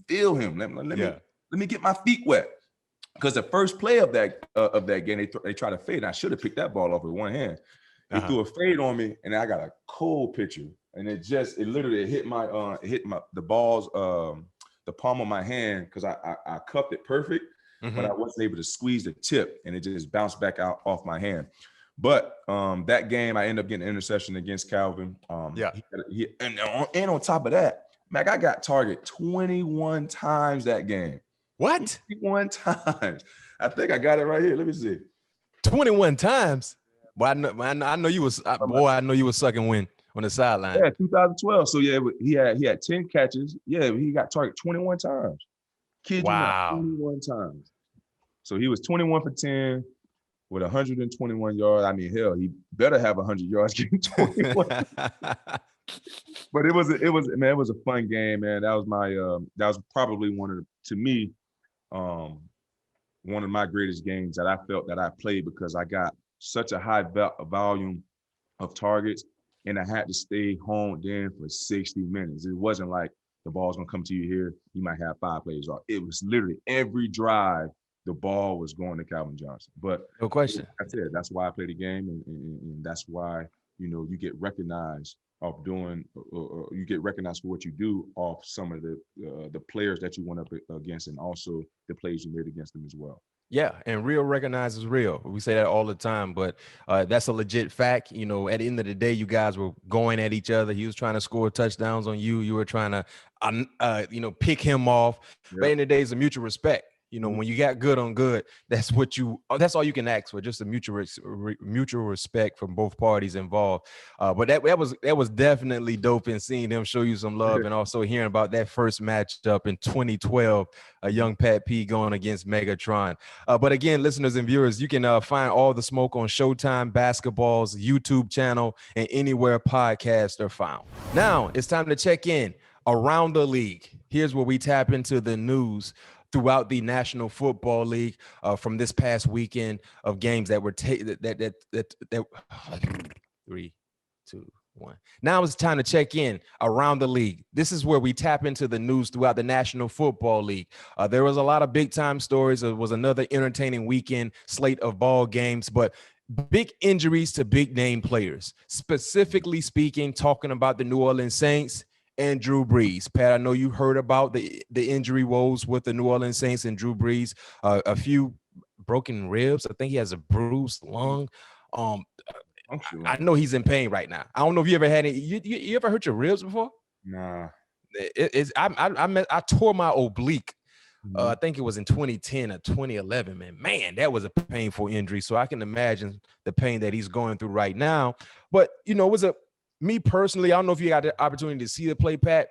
S2: feel him. Let me get my feet wet. Because the first play of that game, they try to fade. And I should have picked that ball off with one hand. They threw a fade on me, and I got a cold picture. And it literally hit the balls, the palm of my hand, because I cupped it perfect, but I wasn't able to squeeze the tip, and it just bounced back out off my hand. But that game, I ended up getting an interception against Calvin. And on top of that, Mac, I got targeted 21 times that game.
S1: What?
S2: 21 times. I think I got it right here. Let me see.
S1: 21 times. Well, I know you was I know you was sucking wind on the sideline.
S2: Yeah, 2012. So yeah, he had 10 catches. Yeah, he got targeted 21 times.
S1: Wow.
S2: 21 times. So he was 21 for 10 with 121 yards. I mean, hell, he better have 100 yards getting 21. But it was a fun game, man. That was probably one of my greatest games that I felt that I played, because I got such a high volume of targets, and I had to stay home then for 60 minutes. It wasn't like the ball's gonna come to you here, you might have 5 plays off. It was literally every drive the ball was going to Calvin Johnson. But
S1: no question.
S2: That's it. That's why I play the game, and that's why you get recognized off doing, you get recognized for what you do off some of the players that you went up against, and also the plays you made against them as well.
S1: Yeah, and real recognizes real. We say that all the time, but that's a legit fact. At the end of the day, you guys were going at each other. He was trying to score touchdowns on you. You were trying to, pick him off. Yep. But in the day, it's a mutual respect. When you got good on good, that's all you can ask for, just a mutual respect from both parties involved. But that was definitely dope, and seeing him show you some love, and also hearing about that first matchup in 2012, a young Pat P going against Megatron. But again, listeners and viewers, you can find all the smoke on Showtime Basketball's YouTube channel and anywhere podcasts are found. Now it's time to check in around the league. Here's where we tap into the news throughout the National Football League from this past weekend of games that were that 3, 2, 1. Now it's time to check in around the league. This is where we tap into the news throughout the National Football League. There was a lot of big time stories. It was another entertaining weekend slate of ball games, but big injuries to big name players. Specifically speaking, talking about the New Orleans Saints and Drew Brees. Pat, I know you heard about the injury woes with the New Orleans Saints and Drew Brees. A few broken ribs. I think he has a bruised lung. I know he's in pain right now. I don't know if you ever had any. You ever hurt your ribs before?
S2: Nah.
S1: I tore my oblique. I think it was in 2010 or 2011. Man, that was a painful injury. So I can imagine the pain that he's going through right now. But it was me personally, I don't know if you got the opportunity to see the play, Pat,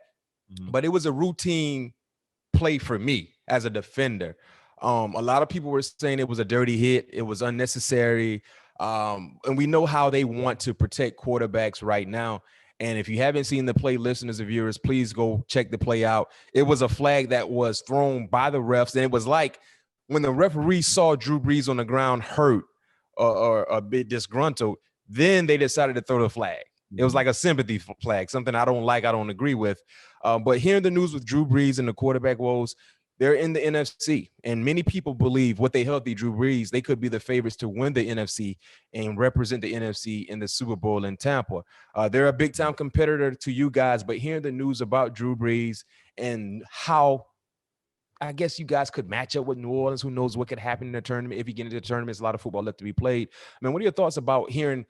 S1: but it was a routine play for me as a defender. A lot of people were saying it was a dirty hit. It was unnecessary. And we know how they want to protect quarterbacks right now. And if you haven't seen the play, listeners and viewers, please go check the play out. It was a flag that was thrown by the refs. And it was like when the referee saw Drew Brees on the ground hurt or a bit disgruntled, then they decided to throw the flag. It was like a sympathy flag, something I don't like, I don't agree with. But hearing the news with Drew Brees and the quarterback woes, they're in the NFC, and many people believe with a healthy Drew Brees, they could be the favorites to win the NFC and represent the NFC in the Super Bowl in Tampa. They're a big-time competitor to you guys, but hearing the news about Drew Brees and how I guess you guys could match up with New Orleans, who knows what could happen in the tournament. If you get into the tournament, there's a lot of football left to be played. I mean, what are your thoughts about hearing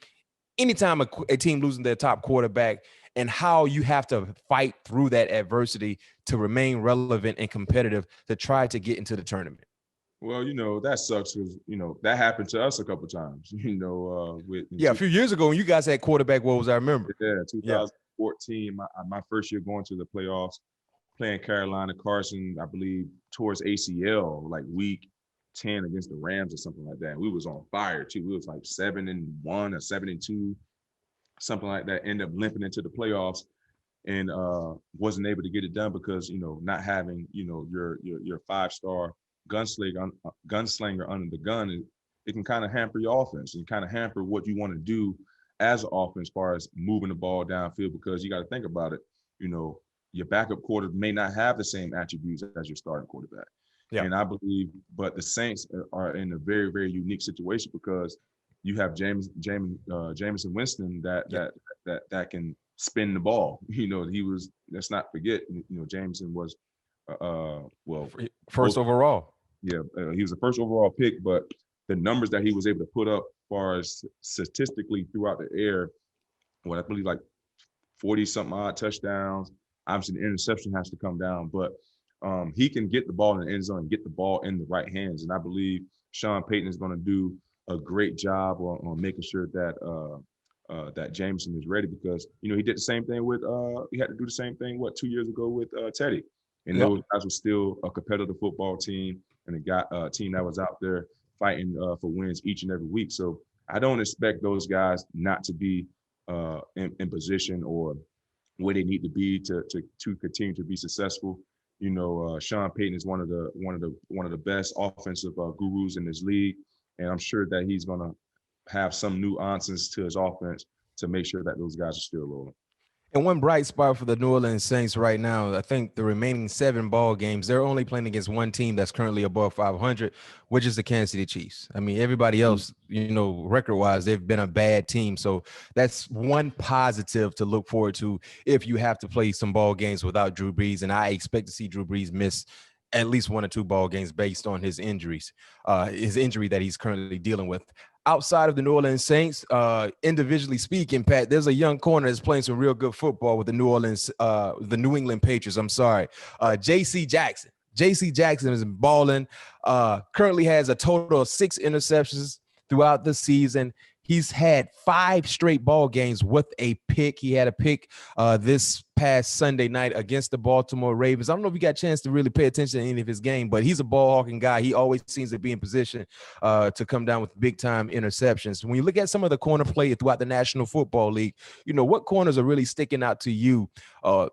S1: anytime a team losing their top quarterback and how you have to fight through that adversity to remain relevant and competitive to try to get into the tournament?
S2: Well, that sucks because, that happened to us a couple times,
S1: a few years ago when you guys had quarterback woes, I remember.
S2: Yeah, 2014, my first year going to the playoffs, playing Carolina. Carson, I believe, towards ACL, like week 10 against the Rams or something like that. And we was on fire too. We was like 7-1 or 7-2, something like that. Ended up limping into the playoffs and wasn't able to get it done because not having your 5-star gunslinger under the gun, it can kind of hamper your offense and kind of hamper what you want to do as an offense as far as moving the ball downfield, because you got to think about it. Your backup quarter may not have the same attributes as your starting quarterback. Yeah. And I believe, but the Saints are in a very, very unique situation because you have Jameis Winston that can spin the ball. Let's not forget, Jameson was
S1: first overall.
S2: Yeah, he was the first overall pick, but the numbers that he was able to put up as far as statistically throughout the air, I believe like 40-something odd touchdowns. Obviously, the interception has to come down, but he can get the ball in the end zone and get the ball in the right hands. And I believe Sean Payton is going to do a great job on making sure that that Jameson is ready because, he did the same thing with he had to do the same thing, 2 years ago with Teddy. And those guys were still a competitive football team and a team that was out there fighting for wins each and every week. So I don't expect those guys not to be in position or where they need to be to continue to be successful. Sean Payton is one of the best offensive gurus in this league, and I'm sure that he's going to have some nuances to his offense to make sure that those guys are still rolling.
S1: And one bright spot for the New Orleans Saints right now, I think the remaining 7 ball games, they're only playing against one team that's currently above 500, which is the Kansas City Chiefs. I mean, everybody else, record-wise, they've been a bad team. So that's one positive to look forward to if you have to play some ball games without Drew Brees. And I expect to see Drew Brees miss at least 1 or 2 ball games based on his injuries, his injury that he's currently dealing with. Outside of the New Orleans Saints, individually speaking, Pat, there's a young corner that's playing some real good football with the New England Patriots. I'm sorry. J.C. Jackson. J.C. Jackson is balling, currently has a total of 6 interceptions throughout the season. He's had 5 straight ball games with a pick. He had a pick this past Sunday night against the Baltimore Ravens. I don't know if you got a chance to really pay attention to any of his game, but he's a ball-hawking guy. He always seems to be in position to come down with big-time interceptions. When you look at some of the corner play throughout the National Football League, what corners are really sticking out to you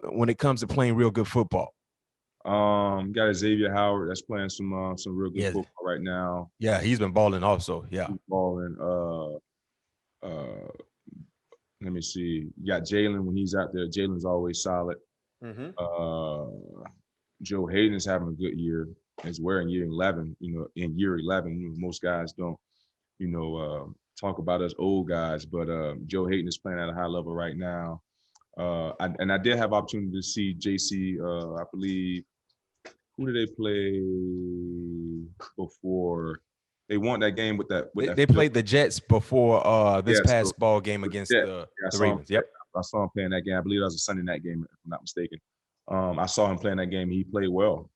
S1: when it comes to playing real good football?
S2: Got Xavier Howard that's playing some real good football right now.
S1: Yeah, he's been balling also. Yeah,
S2: he's balling. Let me see. You got Jalen when he's out there. Jalen's always solid. Mm-hmm. Joe Hayden is having a good year as well in year 11. In year 11, most guys don't, talk about us old guys, but Joe Hayden is playing at a high level right now. I did have opportunity to see JC. I believe, who did they play before? They won that game with that.
S1: They played the Jets before this past ball game against the Ravens. Yep,
S2: I saw him playing that game. I believe that was a Sunday night game, if I'm not mistaken. I saw him playing that game. He played well.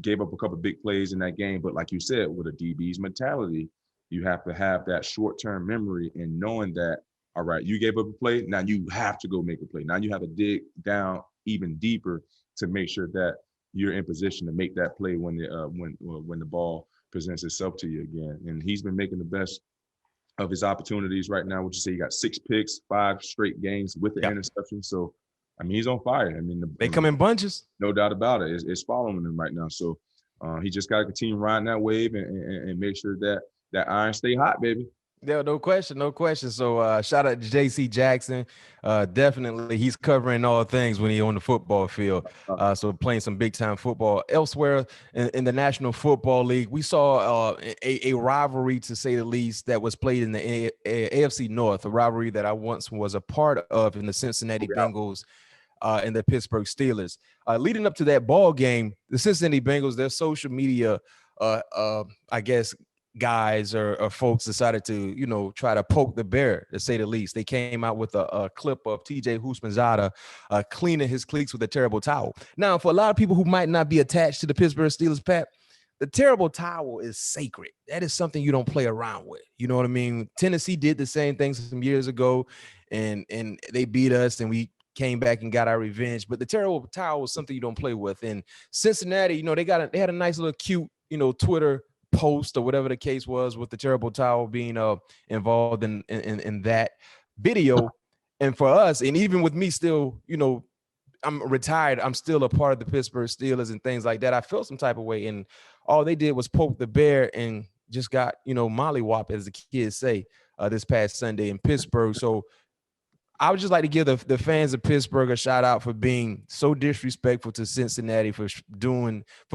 S2: Gave up a couple of big plays in that game, but like you said, with a DB's mentality, you have to have that short-term memory and knowing that, all right, you gave up a play, now you have to go make a play. Now you have to dig down even deeper to make sure that you're in position to make that play when the ball presents itself to you again. And he's been making the best of his opportunities right now. Would you say he got 6 picks, 5 straight games with the interception? So, I mean, he's on fire. I mean,
S1: they come in bunches.
S2: No doubt about it. It's following him right now. So he just got to continue riding that wave and make sure that iron stay hot, baby.
S1: Yeah, no question. So shout out to JC Jackson. Definitely he's covering all things when he's on the football field. So playing some big time football. Elsewhere in the National Football League, we saw a rivalry, to say the least, that was played in the AFC North, a rivalry that I once was a part of in the Cincinnati Bengals and the Pittsburgh Steelers. Leading up to that ball game, the Cincinnati Bengals, their social media, I guess, guys or folks decided to, try to poke the bear, to say the least. They came out with a clip of TJ Houshmandzadeh cleaning his cleats with a terrible towel. Now, for a lot of people who might not be attached to the Pittsburgh Steelers, Pat, the terrible towel is sacred. That is something you don't play around with. You know what I mean? Tennessee did the same thing some years ago, and they beat us, and we came back and got our revenge. But the terrible towel is something you don't play with. And Cincinnati, they had a nice little cute, Twitter post or whatever the case was, with the terrible towel being involved in that video. And for us, and even with me still, I'm retired, I'm still a part of the Pittsburgh Steelers and things like that, I felt some type of way, and all they did was poke the bear and just got mollywop, as the kids say, this past Sunday in Pittsburgh. So I would just like to give the fans of Pittsburgh a shout out for being so disrespectful to Cincinnati, for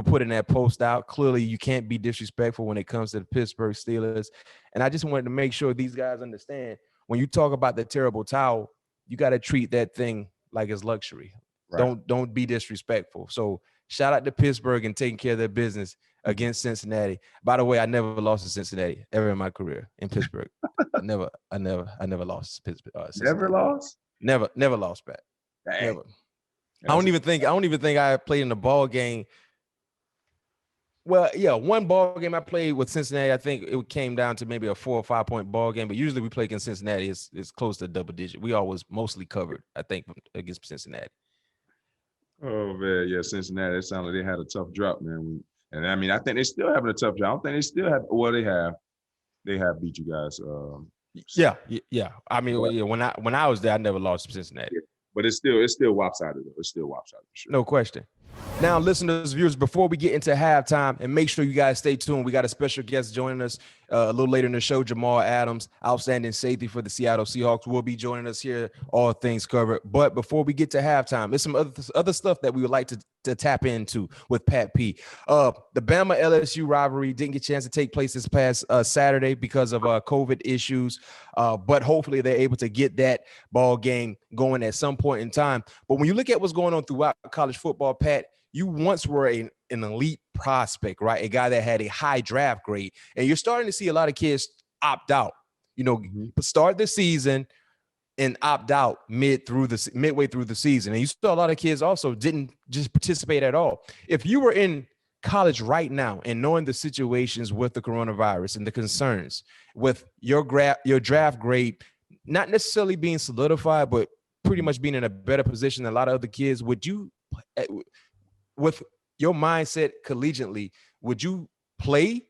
S1: putting that post out. Clearly, you can't be disrespectful when it comes to the Pittsburgh Steelers. And I just wanted to make sure these guys understand, when you talk about the terrible towel, you got to treat that thing like it's luxury. Right. Don't be disrespectful. So shout out to Pittsburgh and taking care of their business against Cincinnati. By the way, I never lost to Cincinnati ever in my career in Pittsburgh. I never lost to Pittsburgh.
S2: Never lost?
S1: Never lost, Pat. Never. I don't even think I played in a ball game. Well, yeah, one ball game I played with Cincinnati, I think it came down to maybe a 4 or 5 point ball game, but usually we play against Cincinnati, it's close to double digit. We always mostly covered, I think, against Cincinnati.
S2: Oh man, yeah, Cincinnati. It sounded like they had a tough drop, man. And I mean, I think they still having a tough drop. I don't think they still have. Well, they have beat you guys.
S1: Yeah. I mean, when I was there, I never lost to Cincinnati.
S2: Yeah. But it's still lopsided though. It's still lopsided for sure.
S1: No question. Now, listeners, viewers, before we get into halftime, and make sure you guys stay tuned. We got a special guest joining us a little later in the show. Jamal Adams, outstanding safety for the Seattle Seahawks, will be joining us here. All things covered. But before we get to halftime, there's some other stuff that we would like to tap into with Pat P. The Bama LSU rivalry didn't get a chance to take place this past Saturday because of COVID issues. But hopefully they're able to get that ball game going at some point in time. But when you look at what's going on throughout college football, Pat, you once were an elite prospect, right? A guy that had a high draft grade, and you're starting to see a lot of kids opt out. Start the season and opt out midway through the season, and you saw a lot of kids also didn't just participate at all. If you were in college right now and knowing the situations with the coronavirus and the concerns with your draft grade not necessarily being solidified, but pretty much being in a better position than a lot of other kids, would you, with your mindset collegiately, would you play,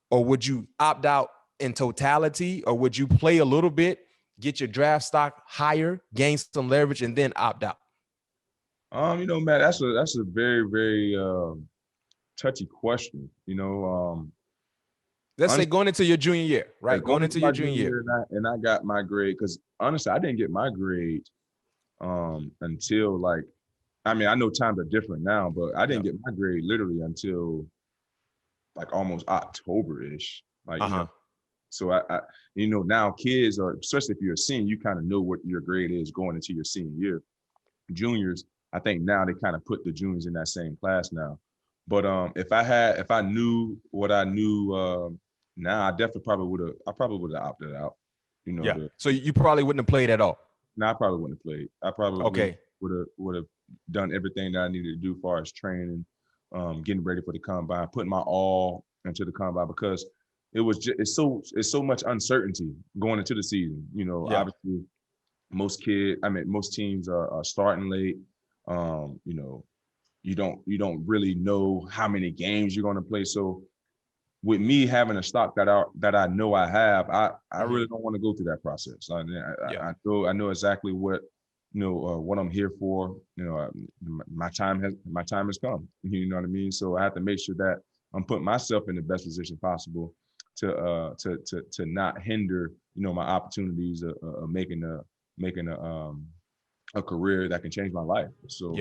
S1: or would you opt out in totality, or would you play a little bit, get your draft stock higher, gain some leverage, and then opt out?
S2: Matt, that's a very, very touchy question.
S1: Let's say going into your junior year, right? Going into your junior year.
S2: And I got my grade, because honestly, I didn't get my grade until I know times are different now, but I didn't get my grade literally until almost October-ish. So I now kids are, especially if you're a senior, you kind of know what your grade is going into your senior year. Juniors, I think now they kind of put the juniors in that same class now. But if I knew what I knew now, I probably would have opted out.
S1: So you probably wouldn't have played at all.
S2: No, I probably wouldn't have played. I probably would have done everything that I needed to do as far as training, getting ready for the combine, putting my all into the combine, because it's so much uncertainty going into the season. Obviously most teams are starting late. You don't really know how many games you're going to play. So with me having a stock that I know I have, I really don't want to go through that process. I know exactly what what I'm here for. My time has come. You know what I mean? So I have to make sure that I'm putting myself in the best position possible to not hinder my opportunities of making a career that can change my life. So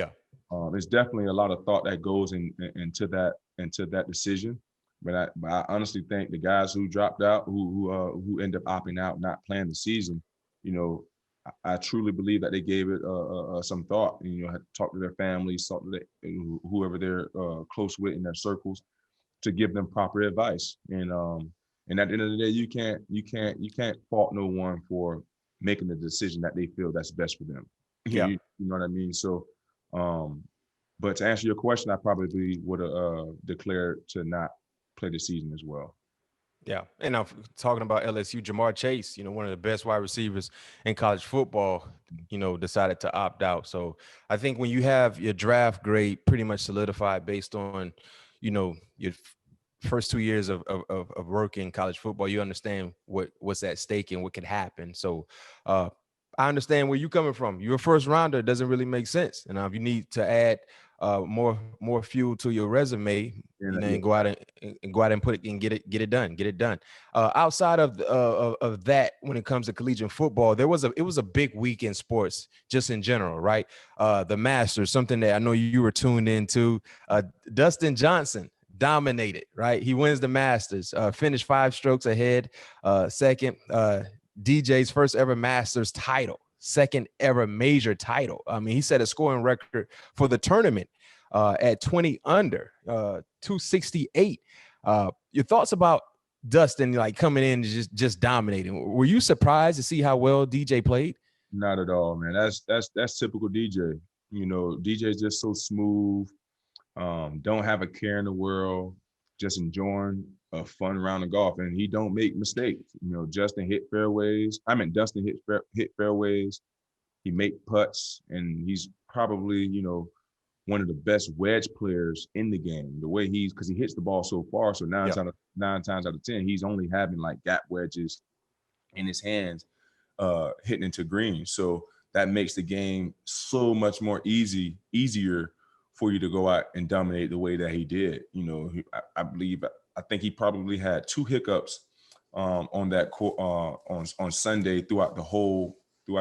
S2: there's definitely a lot of thought that goes into that decision. But I honestly think the guys who dropped out, who end up opting out, not playing the season, I truly believe that they gave it some thought. Had talked to their families, talked to whoever they're close with in their circles, to give them proper advice. And at the end of the day, you can't fault no one for making the decision that they feel that's best for them.
S1: Yeah,
S2: you know what I mean. So, but to answer your question, I probably would have declared to not play the season as well.
S1: Yeah, and I'm talking about LSU, Jamar Chase, one of the best wide receivers in college football, decided to opt out. So I think when you have your draft grade pretty much solidified based on, your first 2 years of work in college football, you understand what's at stake and what can happen. So I understand where you're coming from. You're a first rounder. It doesn't really make sense. And if you need to add more fuel to your resume, and go out and put it and get it done. Outside of that, when it comes to collegiate football, it was a big week in sports just in general, right? The Masters, something that I know you were tuned into. Dustin Johnson dominated, right? He wins the Masters, finished 5 strokes ahead, second. DJ's first ever Masters title, second ever major title. I mean, he set a scoring record for the tournament at 20 under, 268. Your thoughts about Dustin, like coming in and just dominating? Were you surprised to see how well DJ played?
S2: Not at all, man. That's typical DJ. DJ's just so smooth. Don't have a care in the world, just enjoying a fun round of golf, and he don't make mistakes. Dustin hit fairways. Hit fairways. He make putts, and he's probably one of the best wedge players in the game. The way because he hits the ball so far, so nine times out of 10, he's only having like gap wedges in his hands, hitting into green. So that makes the game so much more easier for you to go out and dominate the way that he did. I think he probably had 2 hiccups on that on Sunday throughout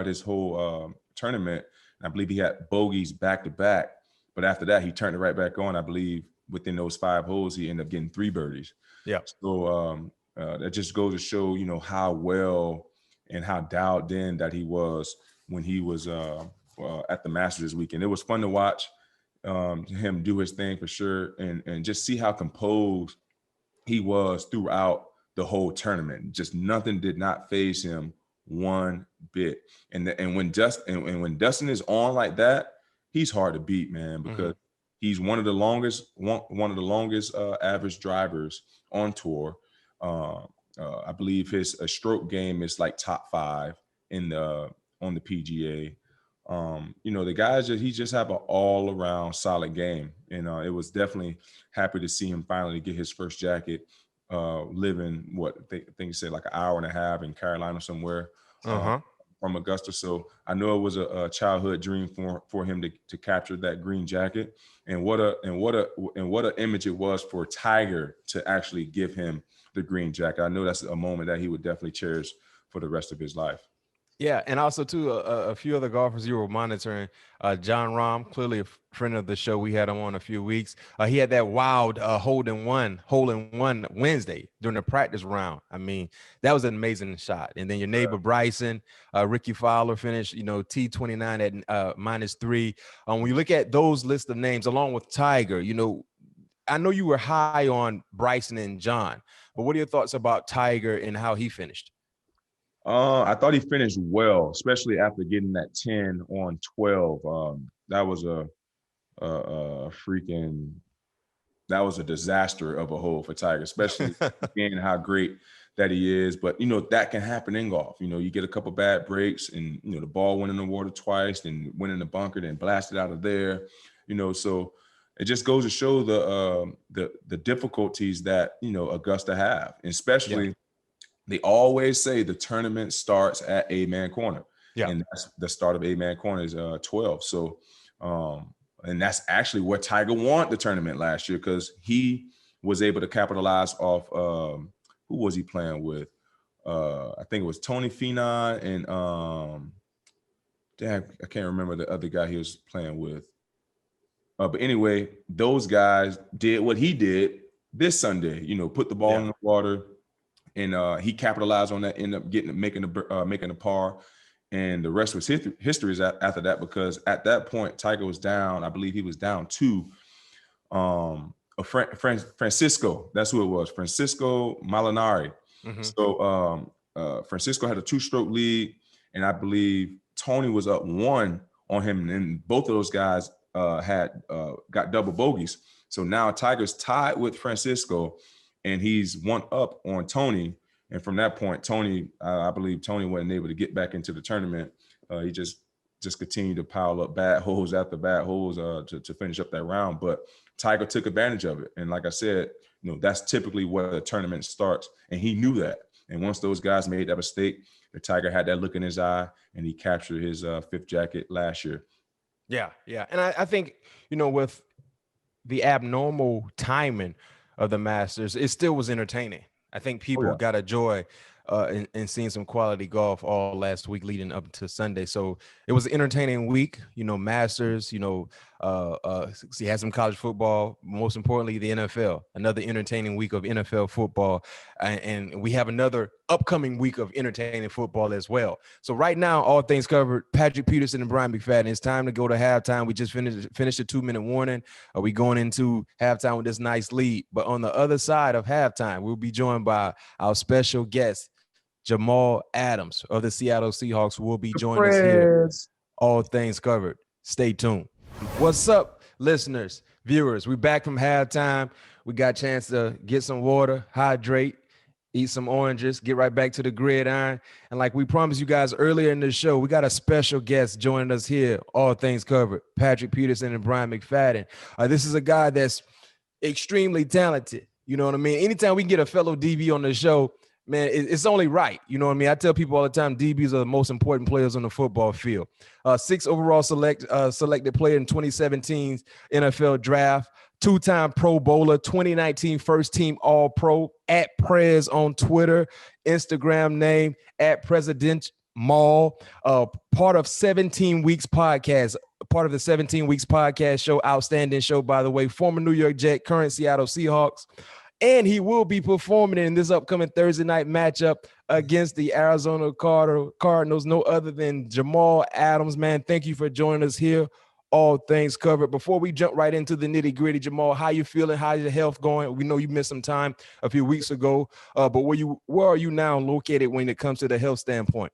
S2: his whole tournament. And I believe he had bogeys back to back. But after that, he turned it right back on. I believe within those 5 holes, he ended up getting 3 birdies.
S1: Yeah.
S2: So that just goes to show, how well and how dialed in that he was when he was at the Masters this weekend. It was fun to watch him do his thing for sure, and just see how composed he was throughout the whole tournament. Just nothing did not faze him one bit. And when Dustin is on like that, he's hard to beat, man, because he's one of the longest average drivers on tour. I believe his stroke game is like top 5 on the PGA. The guys he just have an all around solid game, and it was definitely happy to see him finally get his first jacket. Living I think he said like an hour and a half in Carolina somewhere. From Augusta. So I know it was a childhood dream for him to capture that green jacket. And what an image it was for Tiger to actually give him the green jacket. I know that's a moment that he would definitely cherish for the rest of his life.
S1: Yeah, and also too, a few other golfers you were monitoring. John Rahm, clearly a friend of the show. We had him on a few weeks. He had that wild hole in one Wednesday during the practice round. I mean, that was an amazing shot. And then your neighbor Bryson, Ricky Fowler finished, T29 at -3. When you look at those list of names, along with Tiger, I know you were high on Bryson and John, but what are your thoughts about Tiger and how he finished?
S2: I thought he finished well, especially after getting that 10 on 12. That was that was a disaster of a hole for Tiger, especially being how great that he is. But, that can happen in golf. You get a couple bad breaks and, the ball went in the water twice, then went in the bunker, then blasted out of there. So it just goes to show the difficulties that, you know, Augusta have, especially they always say the tournament starts at 8-man corner. Yeah. And that's the start of 8-man corner is 12. So, and that's actually where Tiger won the tournament last year, because he was able to capitalize off, who was he playing with? I think it was Tony Finau and I can't remember the other guy he was playing with. But anyway, those guys did what he did this Sunday, you know, put the ball in the water, and he capitalized on that, ended up making a par. And the rest was history after that, because at that point, Tiger was down. I believe he was down 2. Francisco, that's who it was, Francisco Molinari. Mm-hmm. So Francisco had a 2-stroke lead, and I believe Tony was up 1 on him, and both of those guys got double bogeys. So now Tiger's tied with Francisco, and he's 1 up on Tony. And from that point, Tony, I believe Tony wasn't able to get back into the tournament. He just continued to pile up bad holes after bad holes to finish up that round. But Tiger took advantage of it. And like I said, you know, that's typically where the tournament starts. And he knew that. And once those guys made that mistake, the Tiger had that look in his eye, and he captured his 5th jacket last year. Yeah.
S1: And I think, you know, with the abnormal timing of the Masters, it still was entertaining. I think people got a joy in seeing some quality golf all last week leading up to Sunday. So it was an entertaining week, you know, Masters, you know, he had some college football, most importantly, the NFL, another entertaining week of NFL football. And we have another upcoming week of entertaining football as well. So right now, all things covered, Patrick Peterson and Brian McFadden, it's time to go to halftime. We just finished a 2-minute warning. Are we going into halftime with this nice lead? But on the other side of halftime, we'll be joined by our special guest, Jamal Adams of the Seattle Seahawks, will be joining us here. All things covered. Stay tuned. What's up, listeners, viewers? We're back from halftime. We got a chance to get some water, hydrate, eat some oranges, get right back to the gridiron. And like we promised you guys earlier in the show, we got a special guest joining us here, all things covered, Patrick Peterson and Brian McFadden. This is a guy that's extremely talented. You know what I mean? Anytime we can get a fellow DB on the show, man, it's only right. You know what I mean? I tell people all the time, DBs are the most important players on the football field. 6th overall selected player in 2017's NFL draft, 2-time Pro Bowler, 2019 first team All-Pro, at Prez on Twitter, Instagram name, at President Mall, part of 17 Weeks podcast, part of the 17 Weeks podcast show, outstanding show, by the way, former New York Jet, current Seattle Seahawks. And he will be performing in this upcoming Thursday night matchup against the Arizona Cardinals, no other than Jamal Adams. Man, thank you for joining us here. All things covered. Before we jump right into the nitty gritty, Jamal, how you feeling? How's your health going? We know you missed some time a few weeks ago, but where are you now located when it comes to the health standpoint?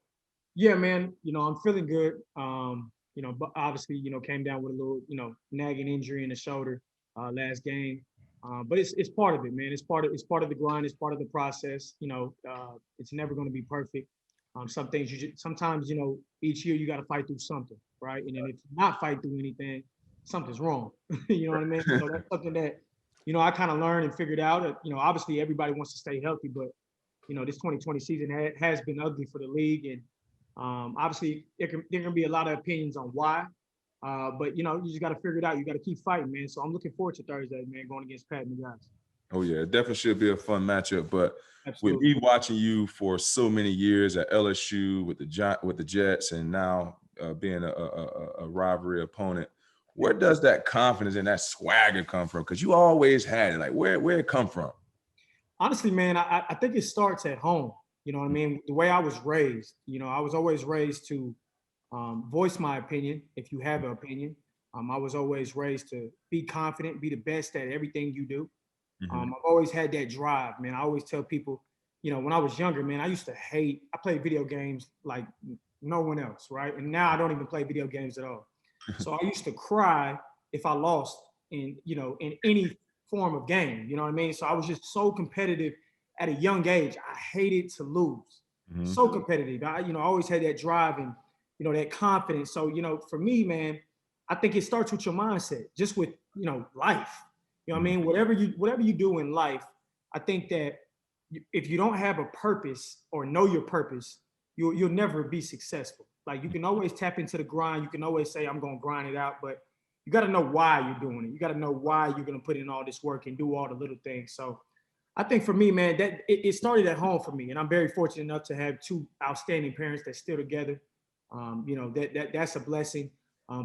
S5: Yeah, man, you know, I'm feeling good. You know, but obviously, you know, came down with a little, you know, nagging injury in the shoulder last game. But it's part of it, man. It's part of the grind. It's part of the process. You know, it's never going to be perfect. Some things sometimes, you know, each year you got to fight through something, right? And then if you not fight through anything, something's wrong. You know what I mean? So that's something that, you know, I kind of learned and figured out. You know, obviously everybody wants to stay healthy, but you know, this 2020 season has been ugly for the league, and obviously there can be a lot of opinions on why. But you know, you just got to figure it out. You got to keep fighting, man. So I'm looking forward to Thursday, man, going against Pat and the guys.
S2: Oh yeah, it definitely should be a fun matchup. But
S5: Absolutely.
S2: with me watching you for so many years at LSU with the Jets, and now being a rivalry opponent, where does that confidence and that swagger come from? Because you always had it. Like where it come from?
S5: Honestly, man, I think it starts at home. You know what I mean? The way I was raised, you know, I was always raised to voice my opinion if you have an opinion. I was always raised to be confident, be the best at everything you do. I've always had that drive, man. I always tell people, you know, when I was younger, man, I used to hate, I played video games like no one else, right? And now I don't even play video games at all. So I used to cry if I lost in any form of game, you know what I mean? So I was just so competitive at a young age. I hated to lose. So competitive. I always had that drive and, you know, that confidence. So, you know, for me, man, I think it starts with your mindset, just with, life. You know what I mean? Whatever you do in life, I think that if you don't have a purpose or know your purpose, you'll never be successful. Like, you can always tap into the grind. You can always say, I'm going to grind it out, but you got to know why you're doing it. You got to know why you're going to put in all this work and do all the little things. So I think for me, man, that it started at home for me. And I'm very fortunate enough to have two outstanding parents that's still together. That's a blessing.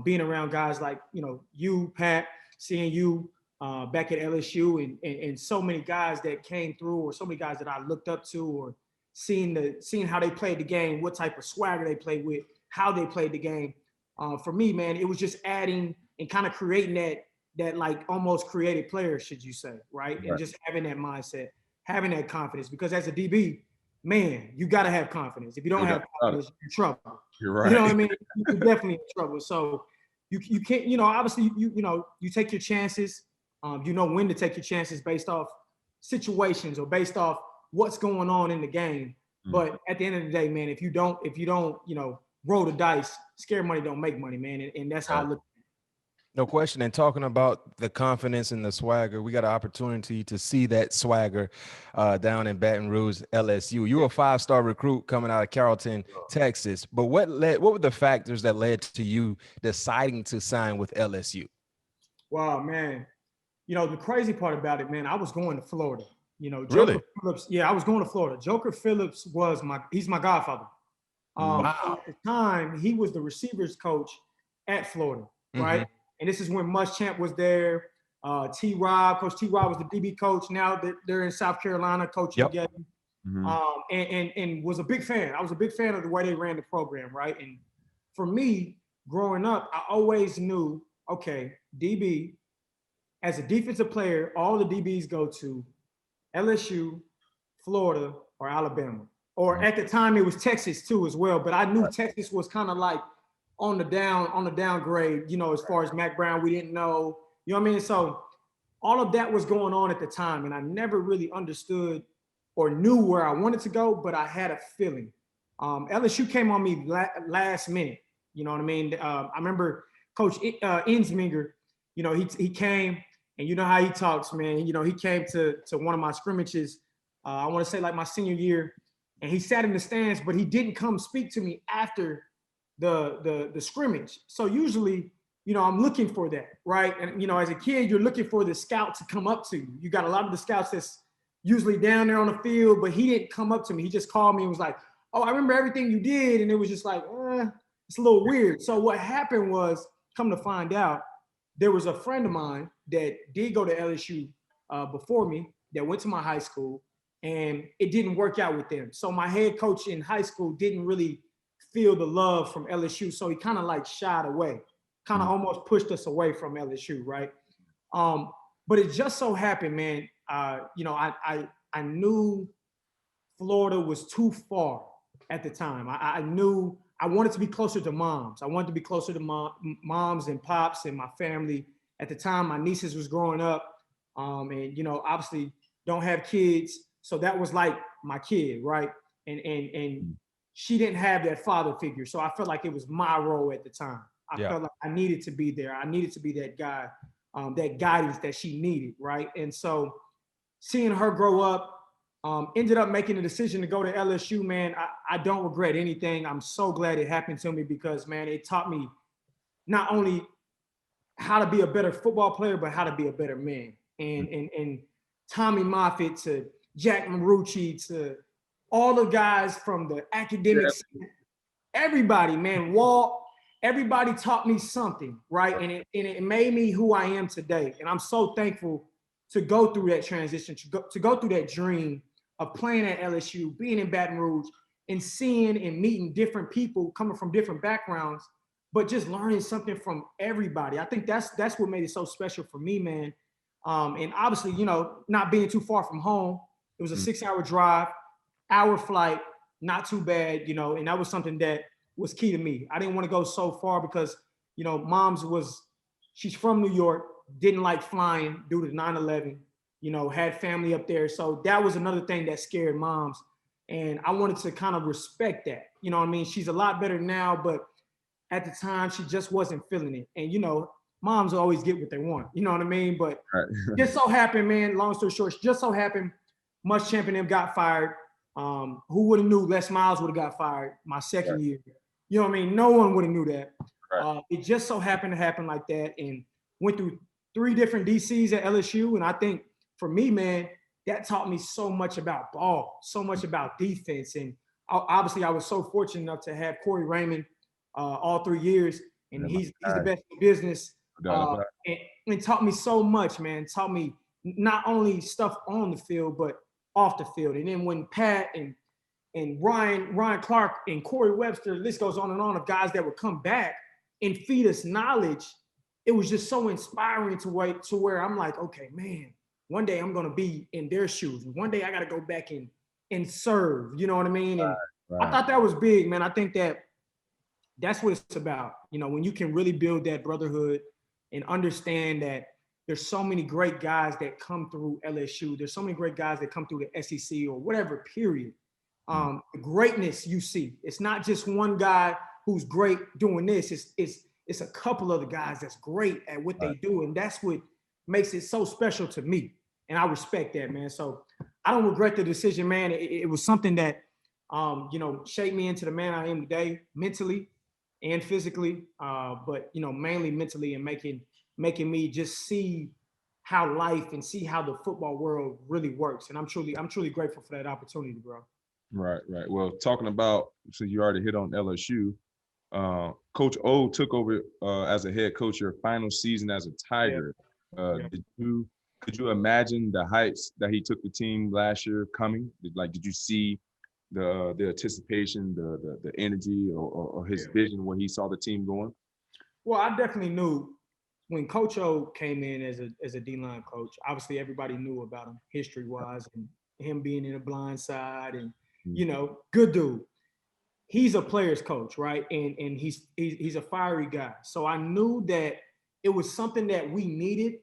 S5: Being around guys like, you, Pat, seeing you back at LSU and so many guys that came through, or so many guys that I looked up to, or seeing how they played the game, what type of swagger they played with, how they played the game. For me, man, it was just adding and kind of creating that like almost creative player, should you say, right? And just having that mindset, having that confidence, because as a DB, man, you got to have confidence. If you don't have confidence, you're in trouble.
S2: You're right.
S5: You know what I mean? You're definitely in trouble. So you can't, obviously you take your chances. You know when to take your chances based off situations or based off what's going on in the game. But at the end of the day, man, if you don't, roll the dice, scare money don't make money, man. And that's how I look.
S1: No question. And talking about the confidence and the swagger, we got an opportunity to see that swagger down in Baton Rouge, LSU. You were a 5-star recruit coming out of Carrollton, Texas. But what were the factors that led to you deciding to sign with LSU?
S5: Wow, man. The crazy part about it, man, I was going to Florida. Joker
S1: Really?
S5: Phillips. Yeah, I was going to Florida. Joker Phillips he's my godfather.
S1: Wow.
S5: At the time, he was the receivers coach at Florida, right? And this is when Muschamp was there. Coach T-Rob was the DB coach. Now they're in South Carolina coaching together. And was a big fan. I was a big fan of the way they ran the program, right? And for me, growing up, I always knew, okay, DB, as a defensive player, all the DBs go to LSU, Florida, or Alabama. Or at the time, it was Texas too as well. But I knew Texas was kind of like on the downgrade, as far as Mac Brown, we didn't know. You know what I mean? So all of that was going on at the time. And I never really understood or knew where I wanted to go, but I had a feeling. LSU came on me last minute. You know what I mean? I remember Coach Insminger, he came, and you know how he talks, man. He came to one of my scrimmages, I want to say like my senior year, and he sat in the stands, but he didn't come speak to me after the scrimmage. So usually, I'm looking for that, right? And, as a kid, you're looking for the scout to come up to you. You got a lot of the scouts that's usually down there on the field, but he didn't come up to me. He just called me and was like, oh, I remember everything you did. And it was just like, it's a little weird. So what happened was, come to find out, there was a friend of mine that did go to LSU before me that went to my high school, and it didn't work out with them. So my head coach in high school didn't really feel the love from LSU. So he kind of like shied away, kind of almost pushed us away from LSU, right? But it just so happened, man, I knew Florida was too far at the time. I knew I wanted to be closer to moms. I wanted to be closer to moms and pops and my family. At the time, my nieces was growing up, and obviously don't have kids, so that was like my kid, right? And she didn't have that father figure, so I felt like it was my role at the time. I felt like I needed to be there. I needed to be that guy, that guidance that she needed, right? And so seeing her grow up, ended up making the decision to go to LSU, man. I don't regret anything. I'm so glad it happened to me because, man, it taught me not only how to be a better football player, but how to be a better man. And Tommy Moffitt to Jack Marucci to all the guys from the academics, everybody, man, Walt, everybody taught me something, right? And it made me who I am today. And I'm so thankful to go through that transition, to go through that dream of playing at LSU, being in Baton Rouge, and seeing and meeting different people coming from different backgrounds, but just learning something from everybody. I think that's what made it so special for me, man. And obviously, not being too far from home, it was a 6-hour drive, hour flight, not too bad, and that was something that was key to me. I didn't want to go so far because, mom's she's from New York, didn't like flying due to 9/11, had family up there. So that was another thing that scared moms. And I wanted to kind of respect that. You know what I mean? She's a lot better now, but at the time, she just wasn't feeling it. And, you know, moms always get what they want. You know what I mean? But just so happened, man, long story short, just so happened, Much Champion them got fired. Who would have knew Les Miles would have got fired my second year? You know what I mean? No one would have knew that. It just so happened to happen like that, and went through 3 different DCs at LSU. And I think for me, man, that taught me so much about ball, so much about defense. And obviously I was so fortunate enough to have Corey Raymond all 3 years, and he's the best in business. And taught me so much, man. Taught me not only stuff on the field, but off the field. And then when Pat and Ryan Clark and Corey Webster, the list goes on and on of guys that would come back and feed us knowledge, it was just so inspiring to where I'm like, okay, man, one day I'm going to be in their shoes. One day I got to go back and serve, you know what I mean? And I thought that was big, man. I think that's what it's about. You know, when you can really build that brotherhood and understand that there's so many great guys that come through LSU. There's so many great guys that come through the SEC or whatever, period. The greatness you see. It's not just one guy who's great doing this. It's a couple of the guys that's great at what they do. And that's what makes it so special to me. And I respect that, man. So I don't regret the decision, man. It was something that, you know, shaped me into the man I am today, mentally and physically, but, you know, mainly mentally, and making me just see how life and see how the football world really works. And I'm truly grateful for that opportunity, bro.
S2: Right. Well, talking about, so you already hit on LSU, Coach O took over as a head coach your final season as a Tiger. Could you imagine the heights that he took the team last year coming? Did you see the anticipation, the energy, or his vision when he saw the team going?
S5: Well, I definitely knew when Coach O came in as a D-line coach. Obviously, everybody knew about him history-wise, and him being in the blind side, and you know, good dude. He's a player's coach, right? And he's a fiery guy. So I knew that it was something that we needed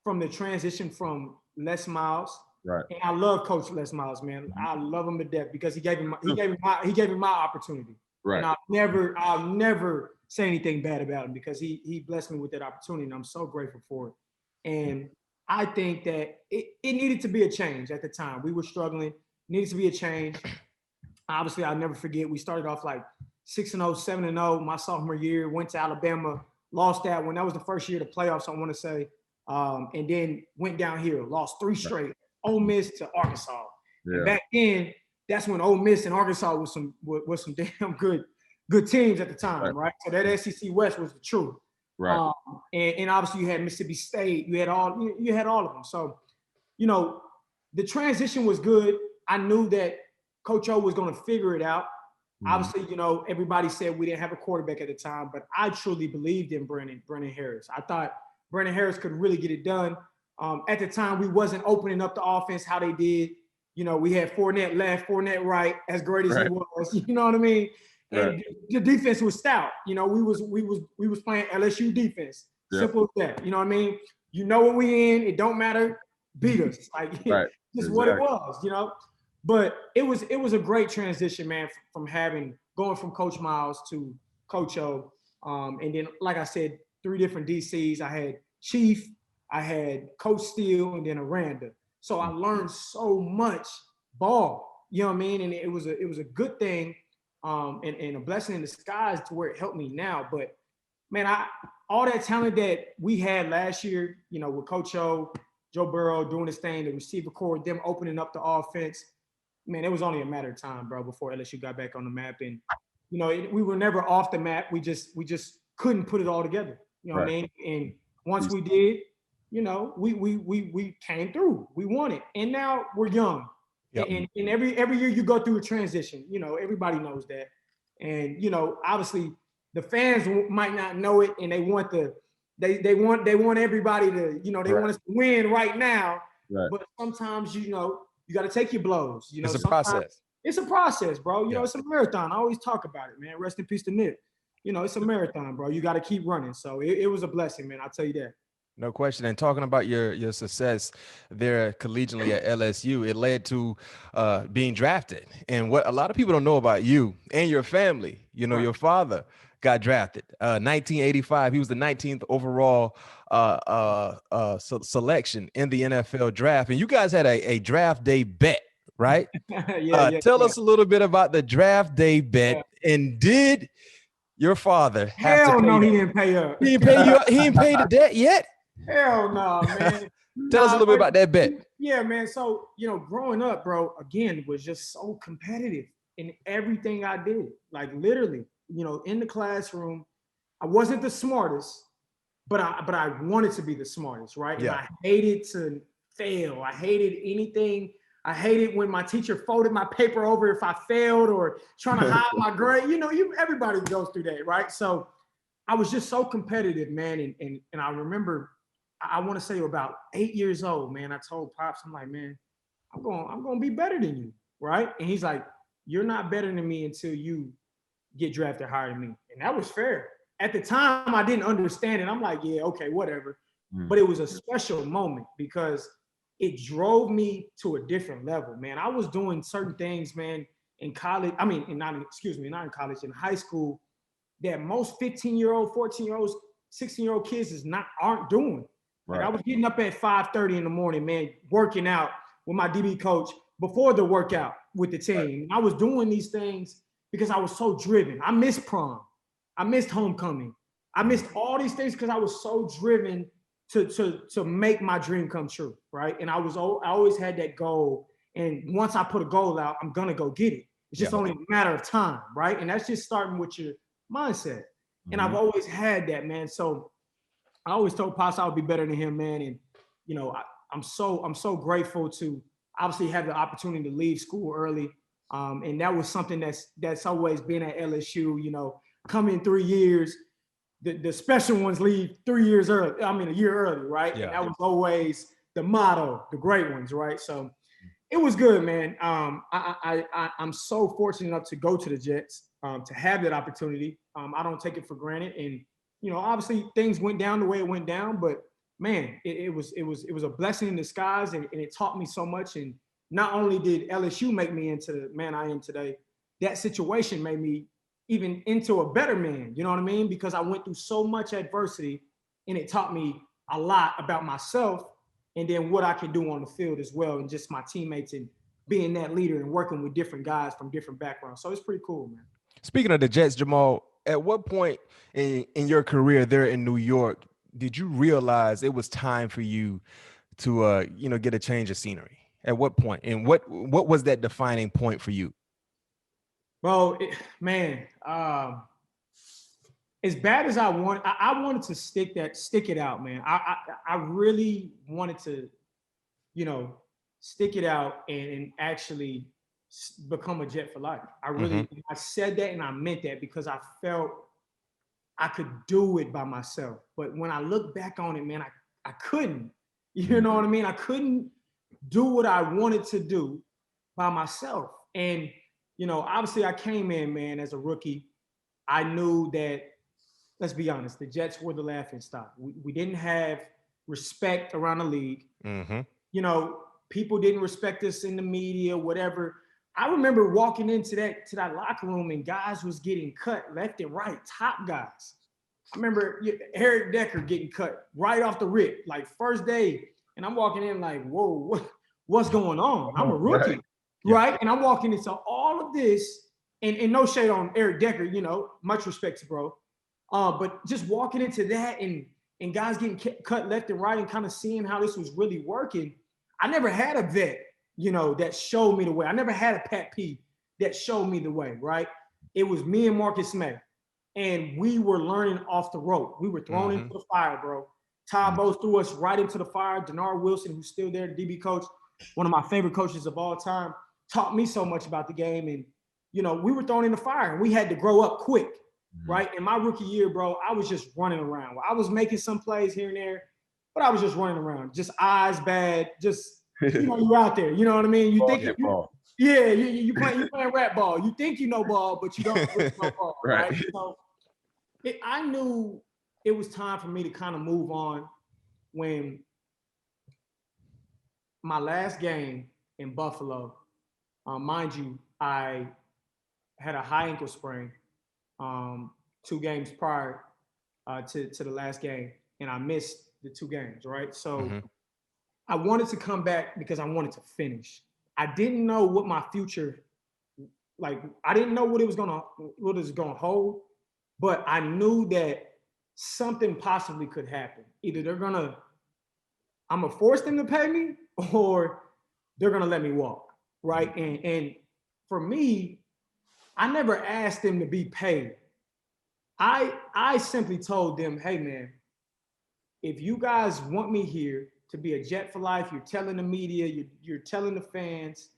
S5: from the transition from Les Miles. Right. And I love Coach Les Miles, man. I love him to death because he gave me my opportunity. Right. And I'll never say anything bad about him because he blessed me with that opportunity, and I'm so grateful for it. And I think that it needed to be a change at the time. We were struggling. Needs to be a change. Obviously, I'll never forget, we started off like 6-0, 7-0 my sophomore year, went to Alabama, lost that one. That was the first year of the playoffs, I want to say. And then went down here, lost 3 straight, Ole Miss to Arkansas. Yeah. And back then, that's when Ole Miss and Arkansas was some damn good teams at the time, right? So that SEC West was the truth. Right. And obviously you had Mississippi State, you had all of them. So, you know, the transition was good. I knew that Coach O was going to figure it out. Obviously, you know, everybody said we didn't have a quarterback at the time, but I truly believed in Brennan Harris. I thought Brennan Harris could really get it done. At the time, we wasn't opening up the offense how they did. You know, we had Fournette left, Fournette right, as great as he was. You know what I mean? And the defense was stout. You know, we was playing LSU defense. Simple as that. You know what I mean? You know what we in. It don't matter. Beat us. Like just what it was. You know. But it was a great transition, man, from going from Coach Miles to Coach O. And then, like I said, 3 different DCs. I had Chief, I had Coach Steele, and then Aranda. So I learned so much ball. You know what I mean? And it was a good thing, and a blessing in disguise to where it helped me now. But man, all that talent that we had last year, you know, with Coach O, Joe Burrow doing his thing, the receiver core, them opening up the offense. Man, it was only a matter of time, bro, before LSU got back on the map. And, you know, we were never off the map. We just couldn't put it all together. You know what I mean? And once we did, you know, we came through. We won it. And now we're young. Yep. And every year you go through a transition. You know, everybody knows that. And, you know, obviously the fans might not know it, and they want everybody to, you know, they want us to win right now. Right. But sometimes, you know, you got to take your blows. You know,
S1: it's a process.
S5: It's a process, bro. You know, it's a marathon. I always talk about it, man. Rest in peace to Nick. You know, it's a marathon, bro. You got to keep running. So it was a blessing, man. I'll tell you that.
S1: No question. And talking about your success there collegiately at LSU, it led to being drafted. And what a lot of people don't know about you and your family, you know, your father got drafted. 1985, he was the 19th overall selection in the NFL draft. And you guys had a draft day bet, right? Tell us a little bit about the draft day bet. Yeah. And did your father have to pay?
S5: No, he didn't pay up.
S1: He didn't pay you. He didn't pay the debt yet?
S5: Hell no, man.
S1: Tell us a little bit about that bet.
S5: Yeah, man. So, growing up, bro, again, was just so competitive in everything I did. Like literally, in the classroom, I wasn't the smartest, but I wanted to be the smartest, right? Yeah. And I hated to fail. I hated anything. I hated when my teacher folded my paper over if I failed or trying to hide my grade. Everybody goes through that, right? So I was just so competitive, man. And I remember, I want to say about 8 years old, man, I told Pops, I'm like, man, I'm going to be better than you, right? And he's like, you're not better than me until you get drafted higher than me. And that was fair. At the time, I didn't understand it. I'm like, yeah, okay, whatever. But it was a special moment because it drove me to a different level, man. I was doing certain things, man, in college. Not in college, in high school, that most 15-year-old, 14-year-olds, 16-year-old kids aren't doing. Right. Like I was getting up at 5:30 in the morning, man, working out with my DB coach before the workout with the team. Right. I was doing these things because I was so driven. I missed prom. I missed homecoming. I missed all these things because I was so driven to make my dream come true, right? And I always had that goal. And once I put a goal out, I'm gonna go get it. It's just only a matter of time, right? And that's just starting with your mindset. And I've always had that, man. So I always told Pops I would be better than him, man. And I'm so grateful to obviously have the opportunity to leave school early. And that was something that's always been at LSU. Come in 3 years. The special ones leave 3 years early. A year early, right? Yeah. And that was always the motto, the great ones, right? So it was good, man. I'm so fortunate enough to go to the Jets, to have that opportunity. I don't take it for granted. And, obviously things went down the way it went down, but man, it was a blessing in disguise, and it taught me so much. And not only did LSU make me into the man I am today, that situation made me even into a better man, you know what I mean? Because I went through so much adversity, and it taught me a lot about myself and then what I can do on the field as well, and just my teammates and being that leader and working with different guys from different backgrounds. So it's pretty cool, man. Speaking
S1: of the Jets, Jamal, at what point in your career there in New York did you realize it was time for you to get a change of scenery? At what point? And what was that defining point for you?
S5: Well, as bad as I wanted to stick it out, man. I really wanted to, stick it out and actually become a Jet for life. I said that and I meant that because I felt I could do it by myself. But when I look back on it, man, I couldn't. You know what I mean? I couldn't do what I wanted to do by myself. And, obviously I came in, man, as a rookie. I knew that, let's be honest, the Jets were the laughing stock. We didn't have respect around the league. People didn't respect us in the media, whatever. I remember walking into that locker room and guys was getting cut left and right, top guys. I remember Eric Decker getting cut right off the rip, like first day. And I'm walking in like, whoa, what's going on? I'm a rookie, right? And I'm walking into all of this, and no shade on Eric Decker, much respect to bro. But just walking into that and guys getting cut left and right and kind of seeing how this was really working. I never had a vet, that showed me the way. I never had a Pat P that showed me the way, right? It was me and Marcus May, and we were learning off the rope. We were thrown into the fire, bro. Todd Bowles threw us right into the fire. Denard Wilson, who's still there, the DB coach, one of my favorite coaches of all time, taught me so much about the game. And, we were thrown in the fire, and we had to grow up quick, right? In my rookie year, bro, I was just running around. I was making some plays here and there, but I was just running around, just eyes bad, just, you're out there. You know what I mean? You think you playing rat ball. You think you know ball, but you don't really know ball, right? So I knew it was time for me to kind of move on when my last game in Buffalo, mind you, I had a high ankle sprain, 2 games prior to the last game, and I missed the 2 games, right? So I wanted to come back because I wanted to finish. I didn't know what my future, like I didn't know what it was gonna hold, but I knew that something possibly could happen. Either I'm gonna force them to pay me, or they're gonna let me walk, right? And for me, I never asked them to be paid. I simply told them, hey man, if you guys want me here to be a Jet for life, you're telling the media, you're telling the fans,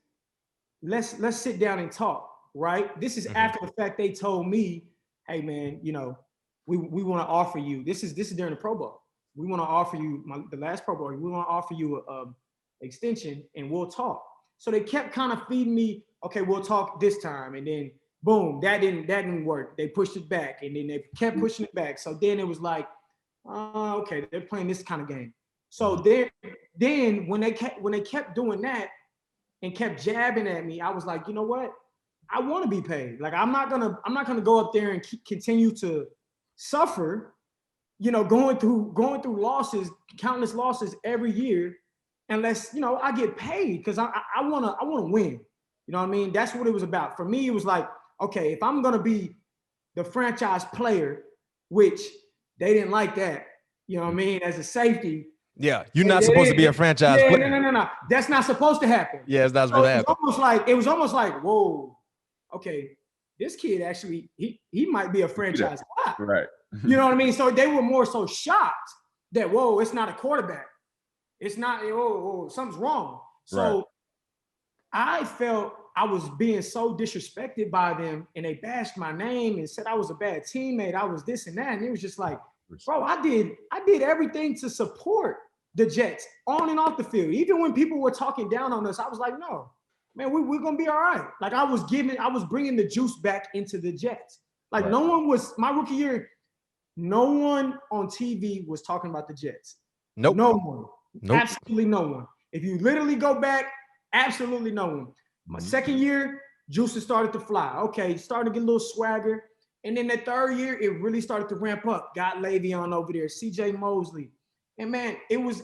S5: let's sit down and talk, right? This is after the fact they told me, hey man, you know, we want to offer you, this is during the Pro Bowl. We want to offer you the last Pro Bowl. We want to offer you a extension and we'll talk. So they kept kind of feeding me, okay, we'll talk this time. And then boom, that didn't work. They pushed it back and then they kept pushing it back. So then it was like, okay, they're playing this kind of game. So then when they kept doing that and kept jabbing at me, I was like, you know what? I want to be paid. Like I'm not gonna go up there and continue to suffer, you know, going through losses, countless losses every year, unless, you know, I get paid, because I wanna win. You know what I mean? That's what it was about. For me, it was like, okay, if I'm gonna be the franchise player, which they didn't like that, you know what I mean, as a safety.
S1: Yeah, you're not supposed to be a franchise player.
S5: No. That's not supposed to happen.
S1: Yeah, it's not supposed to happen.
S5: It was almost like, whoa, okay, this kid actually, he might be a franchise player.
S2: Right.
S5: You know what I mean? So they were more so shocked that, whoa, it's not a quarterback. It's not, something's wrong. So I felt I was being so disrespected by them, and they bashed my name and said I was a bad teammate. I was this and that. And it was just like, bro, I did everything to support the Jets on and off the field. Even when people were talking down on us, I was like, no, man, we're going to be all right. Like I was bringing the juice back into the Jets. Like no one was, my rookie year, no one on TV was talking about the Jets.
S1: Nope.
S5: No one.
S1: Nope.
S5: Absolutely no one. If you literally go back, absolutely no one. My second year, juices started to fly. Okay, started to get a little swagger. And then the third year, it really started to ramp up. Got Le'Veon over there, CJ Mosley. And man, it was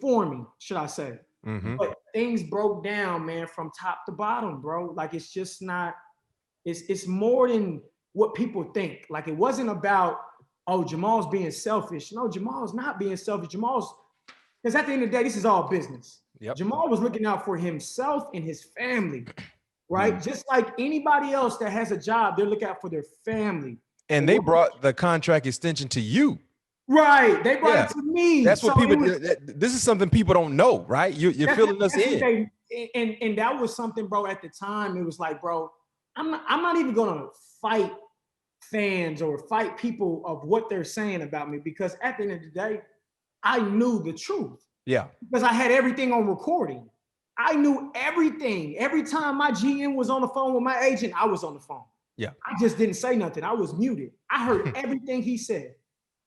S5: forming, should I say. But things broke down, man, from top to bottom, bro. Like it's just not, it's more than what people think. Like it wasn't about, oh, Jamal's being selfish. No, Jamal's not being selfish. Because at the end of the day, this is all business.
S1: Yep.
S5: Jamal was looking out for himself and his family, right? Just like anybody else that has a job, they're looking out for their family.
S1: And they brought the contract extension to you.
S5: Right. They brought it to me.
S1: That's what people do. This is something people don't know, right? You're filling us in.
S5: And that was something, bro, at the time, it was like, bro, I'm not even going to fight fans or fight people of what they're saying about me, because at the end of the day, I knew the truth.
S1: Yeah.
S5: Because I had everything on recording. I knew everything. Every time my GM was on the phone with my agent, I was on the phone.
S1: Yeah.
S5: I just didn't say nothing. I was muted. I heard everything he said.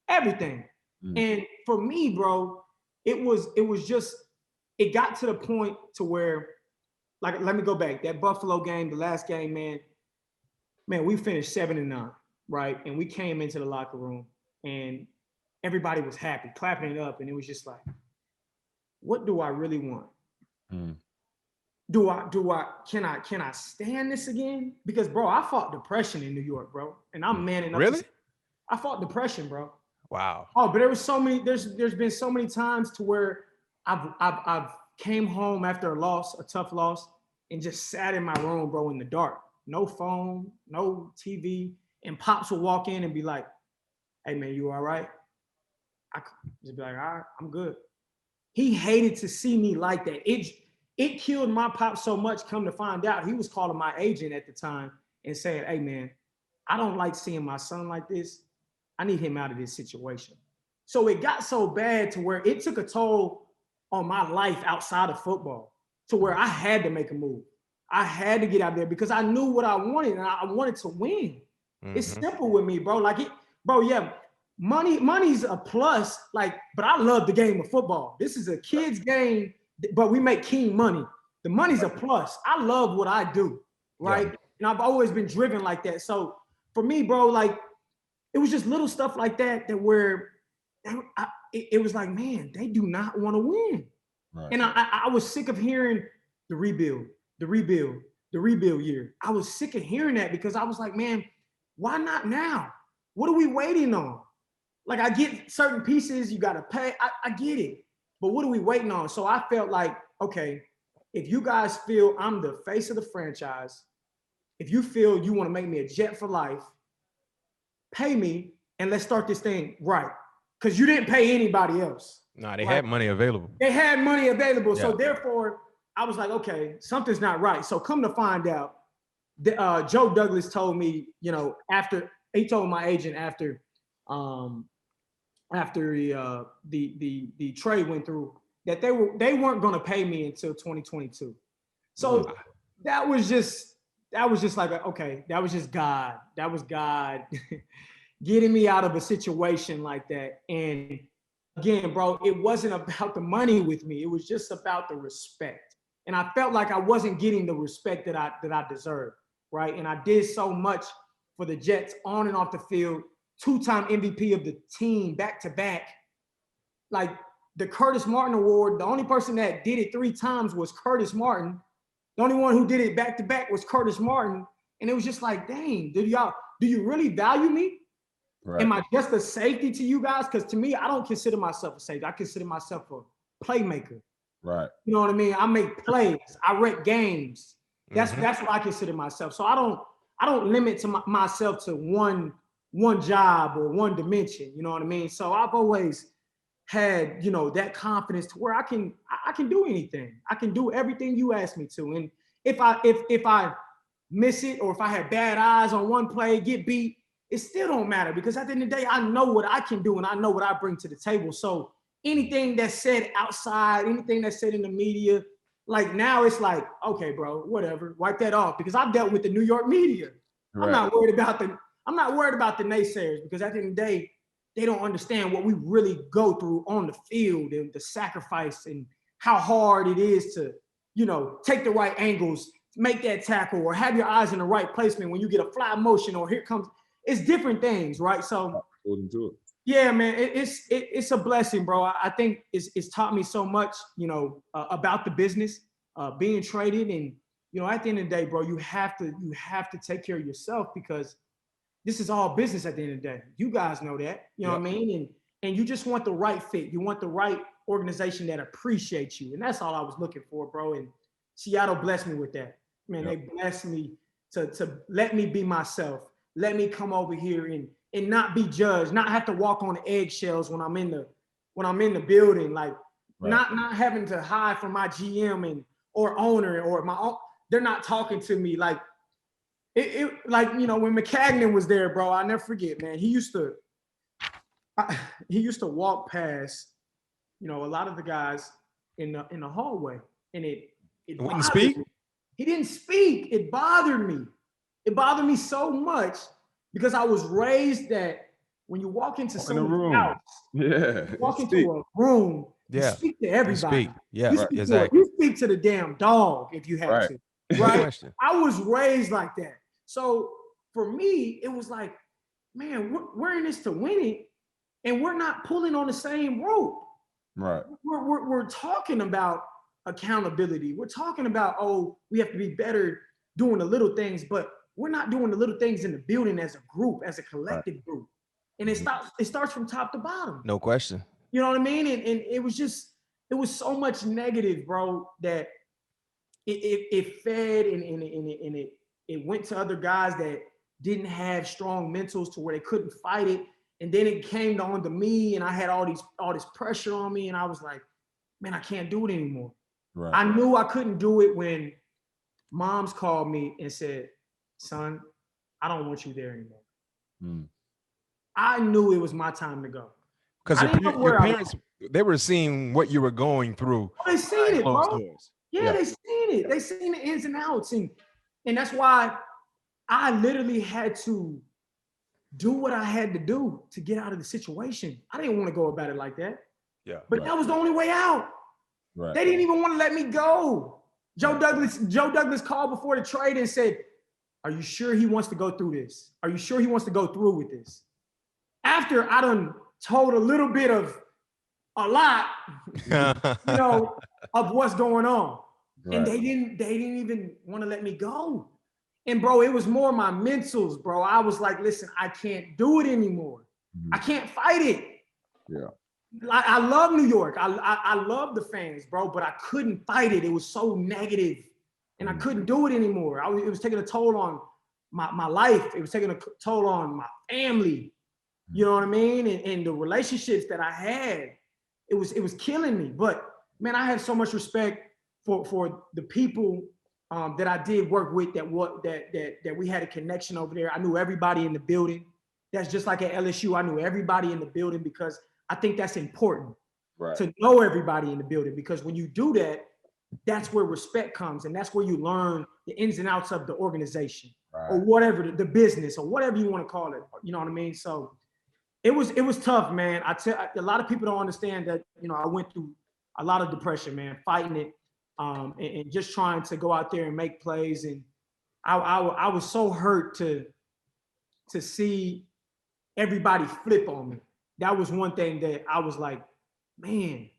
S5: Everything. And for me, bro, it got to the point to where, like, let me go back. That Buffalo game, the last game, man, we finished 7-9, right? And we came into the locker room and everybody was happy, clapping it up. And it was just like, what do I really want? Can I stand this again? Because, bro, I fought depression in New York, bro. And I'm man enough.
S1: Really?
S5: I fought depression, bro.
S1: Wow.
S5: Oh, but there was so many, there's been so many times to where I've came home after a tough loss, and just sat in my room, bro, in the dark. No phone, no TV. And Pops would walk in and be like, hey man, you all right? I just be like, all right, I'm good. He hated to see me like that. It killed my Pop so much. Come to find out, he was calling my agent at the time and saying, hey man, I don't like seeing my son like this. I need him out of this situation. So it got so bad to where it took a toll on my life outside of football, to where I had to make a move. I had to get out there because I knew what I wanted, and I wanted to win. It's simple with me, bro. Like money's a plus, like, but I love the game of football. This is a kid's game, but we make king money. The money's a plus. I love what I do, right? Yeah. And I've always been driven like that. So for me, bro, like it was just little stuff like that where it was like, man, they do not want to win. Right. And I was sick of hearing the rebuild year. I was sick of hearing that because I was like, man, why not now? What are we waiting on? Like, I get certain pieces, you got to pay. I get it. But what are we waiting on? So I felt like, okay, if you guys feel I'm the face of the franchise, if you feel you want to make me a Jet for life, pay me and let's start this thing right. Because you didn't pay anybody else.
S1: Nah, they had money available.
S5: They had money available. Yeah. So therefore, I was like, okay, something's not right. So come to find out, Joe Douglas told me, you know, after he told my agent after the trade went through that they weren't going to pay me until 2022. So that was just like, okay, that was just God. That was God getting me out of a situation like that. And again, bro, it wasn't about the money with me. It was just about the respect. And I felt like I wasn't getting the respect that I deserved, right? And I did so much for the Jets on and off the field, 2-time MVP of the team back-to-back. Like the Curtis Martin Award, the only person that did it 3 times was Curtis Martin. The only one who did it back-to-back was Curtis Martin. And it was just like, dang, do you really value me? Right. Am I just a safety to you guys? Because to me, I don't consider myself a safety. I consider myself a playmaker. Right. You know what I mean? I make plays. I wreck games. That's what I consider myself. So I don't limit to myself to one job or one dimension. You know what I mean? So I've always had, you know, that confidence to where I can do anything. I can do everything you ask me to. And if I miss it, or if I have bad eyes on one play, get beat, it still don't matter, because at the end of the day, I know what I can do and I know what I bring to the table. So anything that's said outside, anything that's said in the media, like now it's like, okay, bro, whatever, wipe that off, because I've dealt with the New York media. Right. I'm not worried about the naysayers, because at the end of the day, they don't understand what we really go through on the field and the sacrifice and how hard it is to, you know, take the right angles, make that tackle, or have your eyes in the right placement when you get a fly motion, or here comes. It's different things, right? So, yeah, man, it's a blessing, bro. I think it's taught me so much, you know, about the business, being traded, and you know, at the end of the day, bro, you have to take care of yourself, because this is all business at the end of the day. You guys know that, you know what I mean? And you just want the right fit. You want the right organization that appreciates you, and that's all I was looking for, bro. And Seattle blessed me with that, man. They blessed me to let me be myself. Let me come over here and not be judged, not have to walk on eggshells when I'm in the building, like not having to hide from my GM or owner or my own. They're not talking to me like it like, you know, when McCagnon was there, bro. I'll never forget, man. He used to walk past, you know, a lot of the guys in the hallway, and it
S1: wouldn't speak.
S5: He didn't speak. It bothered me. It bothered me so much, because I was raised that when you walk into someone's house, walk into a room, you speak to everybody. You speak to the damn dog if you have to, right? I was raised like that. So for me, it was like, man, we're in this to win it, and we're not pulling on the same rope. Right. We're talking about accountability. We're talking about, we have to be better doing the little things, but we're not doing the little things in the building as a group, as a collective group. And it starts from top to bottom.
S1: No question.
S5: You know what I mean? And it was so much negative, bro, that it fed and it went to other guys that didn't have strong mentals to where they couldn't fight it. And then it came on to me, and I had all this pressure on me, and I was like, man, I can't do it anymore. Right. I knew I couldn't do it when moms called me and said, son, I don't want you there anymore. I knew it was my time to go.
S1: Because your parents, they were seeing what you were going through.
S5: Oh, they seen it, bro. Yeah, they seen it. They seen the ins and outs. And that's why I literally had to do what I had to do to get out of the situation. I didn't want to go about it like that. Yeah. But that was the only way out. Right. They didn't even want to let me go. Joe Douglas called before the trade and said, Are you sure he wants to go through this? Are you sure he wants to go through with this? After I done told a little bit of a lot, of what's going on. Right. And they didn't even want to let me go. And bro, it was more my mentals, bro. I was like, listen, I can't do it anymore. Mm-hmm. I can't fight it.
S2: Yeah.
S5: I love New York. I love the fans, bro, but I couldn't fight it. It was so negative, and I couldn't do it anymore. It was taking a toll on my life. It was taking a toll on my family. You know what I mean? And the relationships that I had, it was killing me. But man, I had so much respect for the people that I did work with, that we had a connection over there. I knew everybody in the building. That's just like at LSU. I knew everybody in the building because I think that's important, right, to know everybody in the building, because when you do that, that's where respect comes, and that's where you learn the ins and outs of the organization, right, or whatever, the business, or whatever you want to call it. You know what I mean? So it was tough, man. A lot of people don't understand that, I went through a lot of depression, man, fighting it, and just trying to go out there and make plays. And I was so hurt to see everybody flip on me. That was one thing that I was like, man,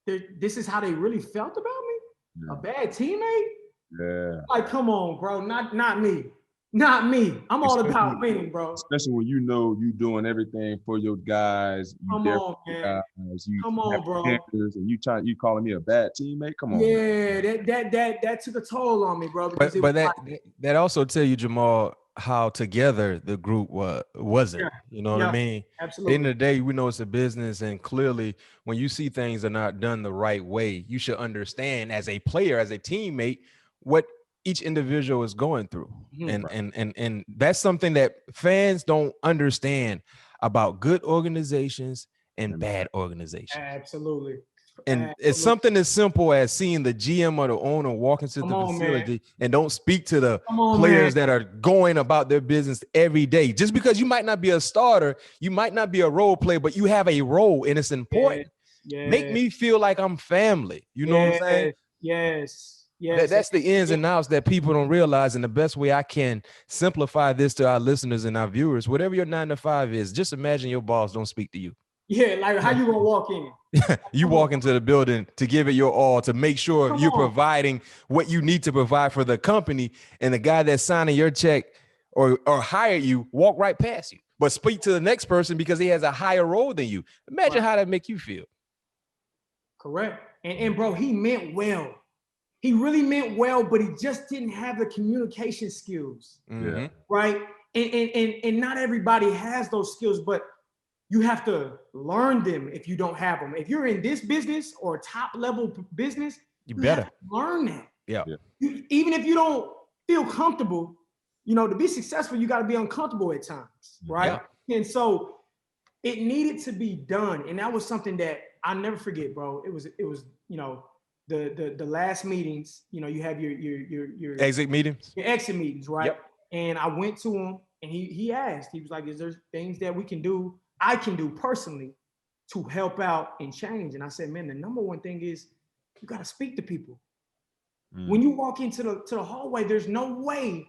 S5: this is how they really felt about me? Yeah. A bad teammate?
S2: Yeah.
S5: Like, come on, bro. Not me. Not me. I'm all about winning, bro.
S2: Especially when you doing everything for your guys.
S5: Come on, man. Come on, bro.
S2: And you calling me a bad teammate? Come on.
S5: Yeah, that took a toll on me, bro.
S1: But that also tell you, Jamal, how together the group wasn't. Yeah. You know what I mean?
S5: Absolutely.
S1: At the end of the day, we know it's a business, and clearly when you see things are not done the right way, you should understand as a player, as a teammate, what each individual is going through. Mm-hmm. And that's something that fans don't understand about good organizations and bad organizations.
S5: Absolutely.
S1: And it's something as simple as seeing the GM or the owner walk into the facility and don't speak to the players that are going about their business every day. Just because you might not be a starter, you might not be a role player, but you have a role and it's important. Yeah. Make me feel like I'm family. You know what I'm saying?
S5: Yes.
S1: That's the ins and outs that people don't realize. And the best way I can simplify this to our listeners and our viewers, whatever your 9 to 5 is, just imagine your boss don't speak to you.
S5: Yeah, like how you gonna walk in?
S1: You walk into the building to give it your all, to make sure you're providing what you need to provide for the company, and the guy that's signing your check or hired you walk right past you, but speak to the next person because he has a higher role than you. Imagine how that make you feel.
S5: Correct. And bro, he meant well. He really meant well, but he just didn't have the communication skills.
S1: Mm-hmm.
S5: Right? And not everybody has those skills, but you have to learn them if you don't have them. If you're in this business or top level business,
S1: you better
S5: have to learn that.
S1: Yeah.
S5: Even if you don't feel comfortable, to be successful, you got to be uncomfortable at times, right? Yeah. And so it needed to be done. And that was something that I'll never forget, bro. It was, the last meetings, you have your
S1: exit meetings.
S5: Your exit meetings, right?
S1: Yep.
S5: And I went to him and he asked, he was like, is there things that I can do personally to help out and change? And I said, man, the number one thing is you got to speak to people. When you walk into the hallway, there's no way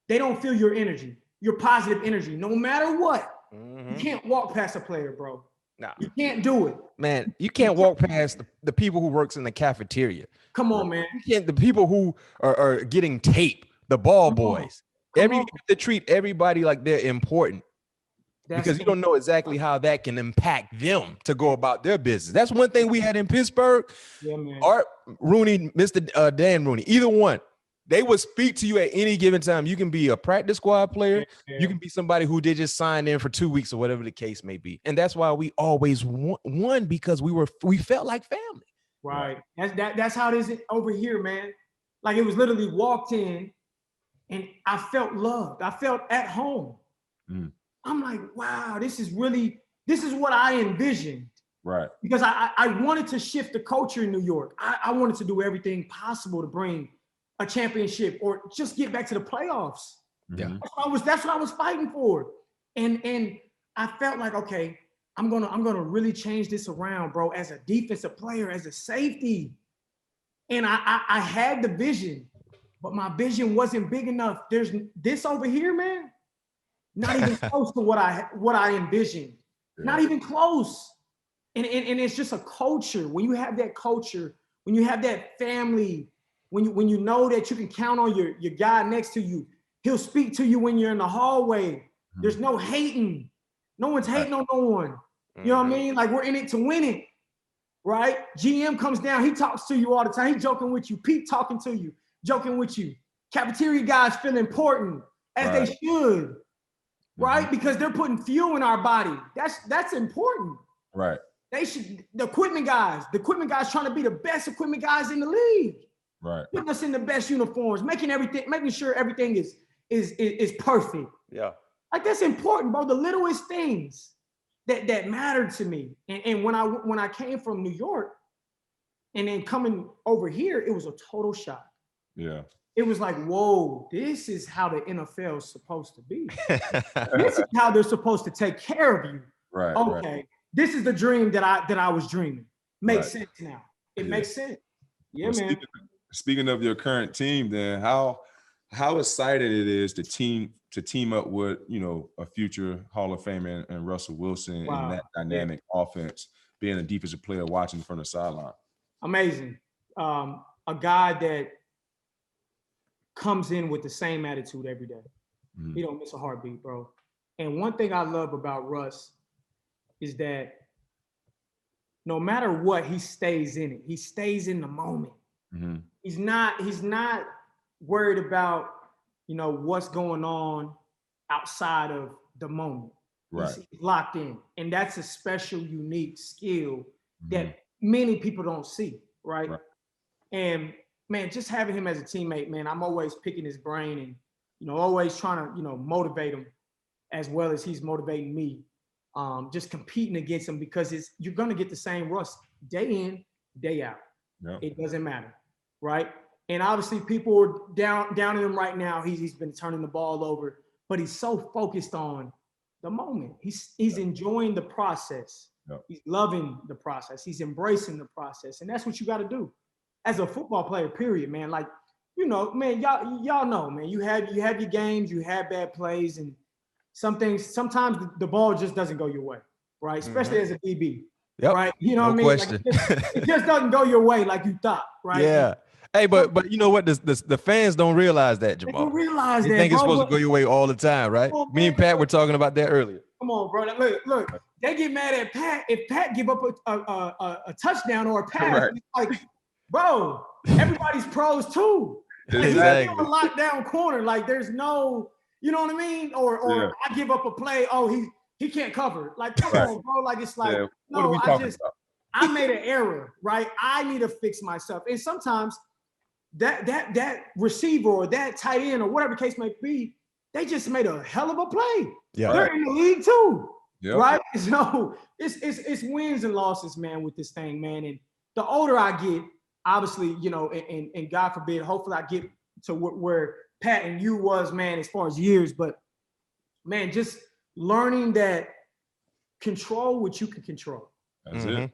S5: they don't feel your energy, your positive energy, no matter what. Mm-hmm. You can't walk past a player, bro.
S1: Nah.
S5: You can't do it.
S1: Man, you can't walk past the people who works in the cafeteria.
S5: Come on, man.
S1: You can't, the people who are getting tape, the ball boys. You have to treat everybody like they're important. Because you don't know exactly how that can impact them to go about their business. That's one thing we had in Pittsburgh.
S5: Yeah, man.
S1: Art Rooney, Mr. Dan Rooney, either one. They would speak to you at any given time. You can be a practice squad player. Yeah. You can be somebody who did just sign in for 2 weeks or whatever the case may be. And that's why we always won, because we felt like family.
S5: Right. That's how it is over here, man. Like, it was literally walked in and I felt loved. I felt at home. I'm like, wow, this is what I envisioned.
S2: Right.
S5: Because I wanted to shift the culture in New York. I wanted to do everything possible to bring a championship or just get back to the playoffs.
S1: Yeah.
S5: That's what I was fighting for. And I felt like, okay, I'm gonna really change this around, bro, as a defensive player, as a safety. And I had the vision but my vision wasn't big enough. There's this over here, man, not even close to what I envisioned. Yeah. Not even close. And it's just a culture. When you have that culture, when you have that family, when you know that you can count on your guy next to you, he'll speak to you when you're in the hallway. There's no hating. No one's hating on no one. You know what I mean? Like, we're in it to win it, right? GM comes down, he talks to you all the time. He's joking with you. Pete talking to you, joking with you. Cafeteria guys feel important, as they should, right? Because they're putting fuel in our body. That's important.
S2: Right.
S5: They should, the equipment guys trying to be the best equipment guys in the league.
S2: Right.
S5: Putting us in the best uniforms, making sure everything is perfect.
S1: Yeah.
S5: Like, that's important, bro. The littlest things that mattered to me. And when I came from New York and then coming over here, it was a total shock.
S2: Yeah.
S5: It was like, whoa, this is how the NFL is supposed to be. This is how they're supposed to take care of you.
S2: Right.
S5: Okay.
S2: Right.
S5: This is the dream that I was dreaming. Makes sense now. It makes sense. Yeah, well, man.
S2: Speaking of your current team, then how excited it is to team up with, a future Hall of Famer and Russell Wilson in that dynamic offense, being a defensive player watching from the sideline.
S5: Amazing. A guy that comes in with the same attitude every day. Mm-hmm. He don't miss a heartbeat, bro. And one thing I love about Russ is that no matter what, he stays in it. He stays in the moment. Mm-hmm. He's not worried about, what's going on outside of the moment.
S2: Right.
S5: He's locked in. And that's a special, unique skill that many people don't see, right? And man, just having him as a teammate, man, I'm always picking his brain and, always trying to, motivate him as well as he's motivating me. Just competing against him, because you're going to get the same Russ day in, day out. Yep. It doesn't matter, right? And obviously people are down on him right now. He's been turning the ball over, but he's so focused on the moment. He's enjoying the process. Yep. He's loving the process. He's embracing the process. And that's what you got to do as a football player, period, man. Like, man, y'all know, man, you have your games, you have bad plays, and sometimes the ball just doesn't go your way, right? Especially as a DB, right? You know what I mean?
S1: Question.
S5: Like, it just doesn't go your way like you thought, right?
S1: Yeah. Hey, but you know what? The fans don't realize that, Jamal.
S5: They don't realize that.
S1: They think it's supposed to go your way all the time, right? Me and Pat were talking about that earlier.
S5: Come on, bro. Look. They get mad at Pat if Pat give up a touchdown or a pass. Right. It's like, bro, everybody's pros too.
S1: Exactly.
S5: He's a lockdown corner. Like, there's no, you know what I mean? Or I give up a play. Oh, he can't cover. Like, come on, bro. Like, it's like, no, I made an error, right? I need to fix myself. And sometimes that receiver or that tight end or whatever case may be, they just made a hell of a play. Yeah, they're in the league too, right? So it's wins and losses, man, with this thing, man. And the older I get, obviously, and God forbid, hopefully I get to where Pat and you was, man, as far as years. But man, just learning that control what you can control.
S2: That's it.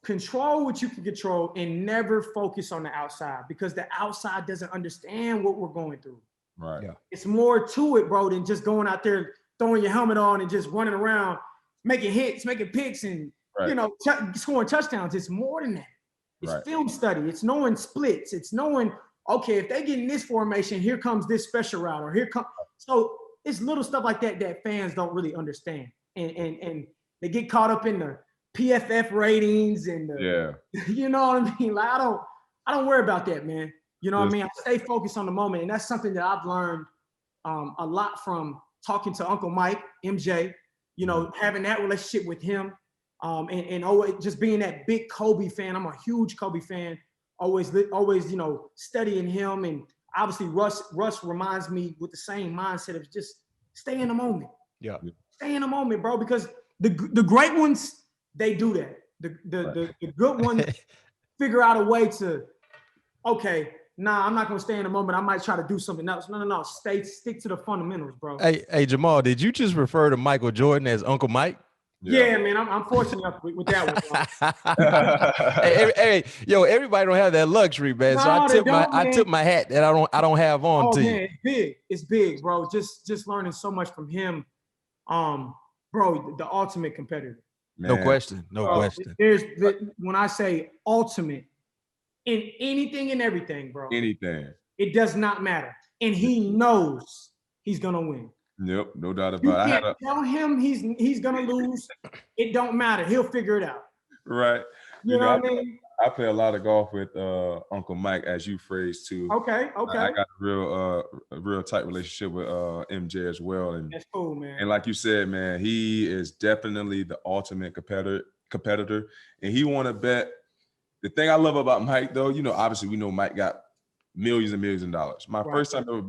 S5: Control what you can control and never focus on the outside, because the outside doesn't understand what we're going through.
S2: Right. Yeah.
S5: It's more to it, bro, than just going out there, throwing your helmet on and just running around, making hits, making picks, and scoring touchdowns. It's more than that. It's film study. It's knowing splits. It's knowing, okay, if they get in this formation, here comes this special route, or here comes. So it's little stuff like that fans don't really understand, and they get caught up in the PFF ratings and you know what I mean. Like, I don't worry about that, man. You know what I mean? I stay focused on the moment, and that's something that I've learned a lot from talking to Uncle Mike, MJ. Having that relationship with him. And always just being that big Kobe fan. I'm a huge Kobe fan. Always, studying him, and obviously Russ reminds me with the same mindset of just stay in the moment. Yeah, stay in the moment, bro. Because the great ones, they do that. The good ones figure out a way to, okay, nah, I'm not gonna stay in the moment. I might try to do something else. No. Stick to the fundamentals, bro.
S1: Hey, Jamal, did you just refer to Michael Jordan as Uncle Mike?
S5: Yeah, man, I'm fortunate enough with that
S1: one. Yo, everybody don't have that luxury, man.
S5: No,
S1: so I tip
S5: man.
S1: my hat that I don't have on to
S5: man,
S1: you.
S5: It's big, bro. Just learning so much from him. Bro, the ultimate competitor.
S1: Man. No question.
S5: When I say ultimate in anything and everything, bro.
S2: Anything.
S5: It does not matter. And he knows he's gonna win.
S2: Yep, no doubt about it.
S5: You can't tell him he's gonna lose. It don't matter. He'll figure it out.
S2: Right.
S5: You know what I mean?
S2: I play a lot of golf with Uncle Mike, as you phrased too.
S5: Okay.
S2: I got a real tight relationship with MJ as well. And
S5: that's cool, man.
S2: And like you said, man, he is definitely the ultimate competitor. And he want to bet. The thing I love about Mike, though, obviously we know Mike got millions and millions of dollars. My first time ever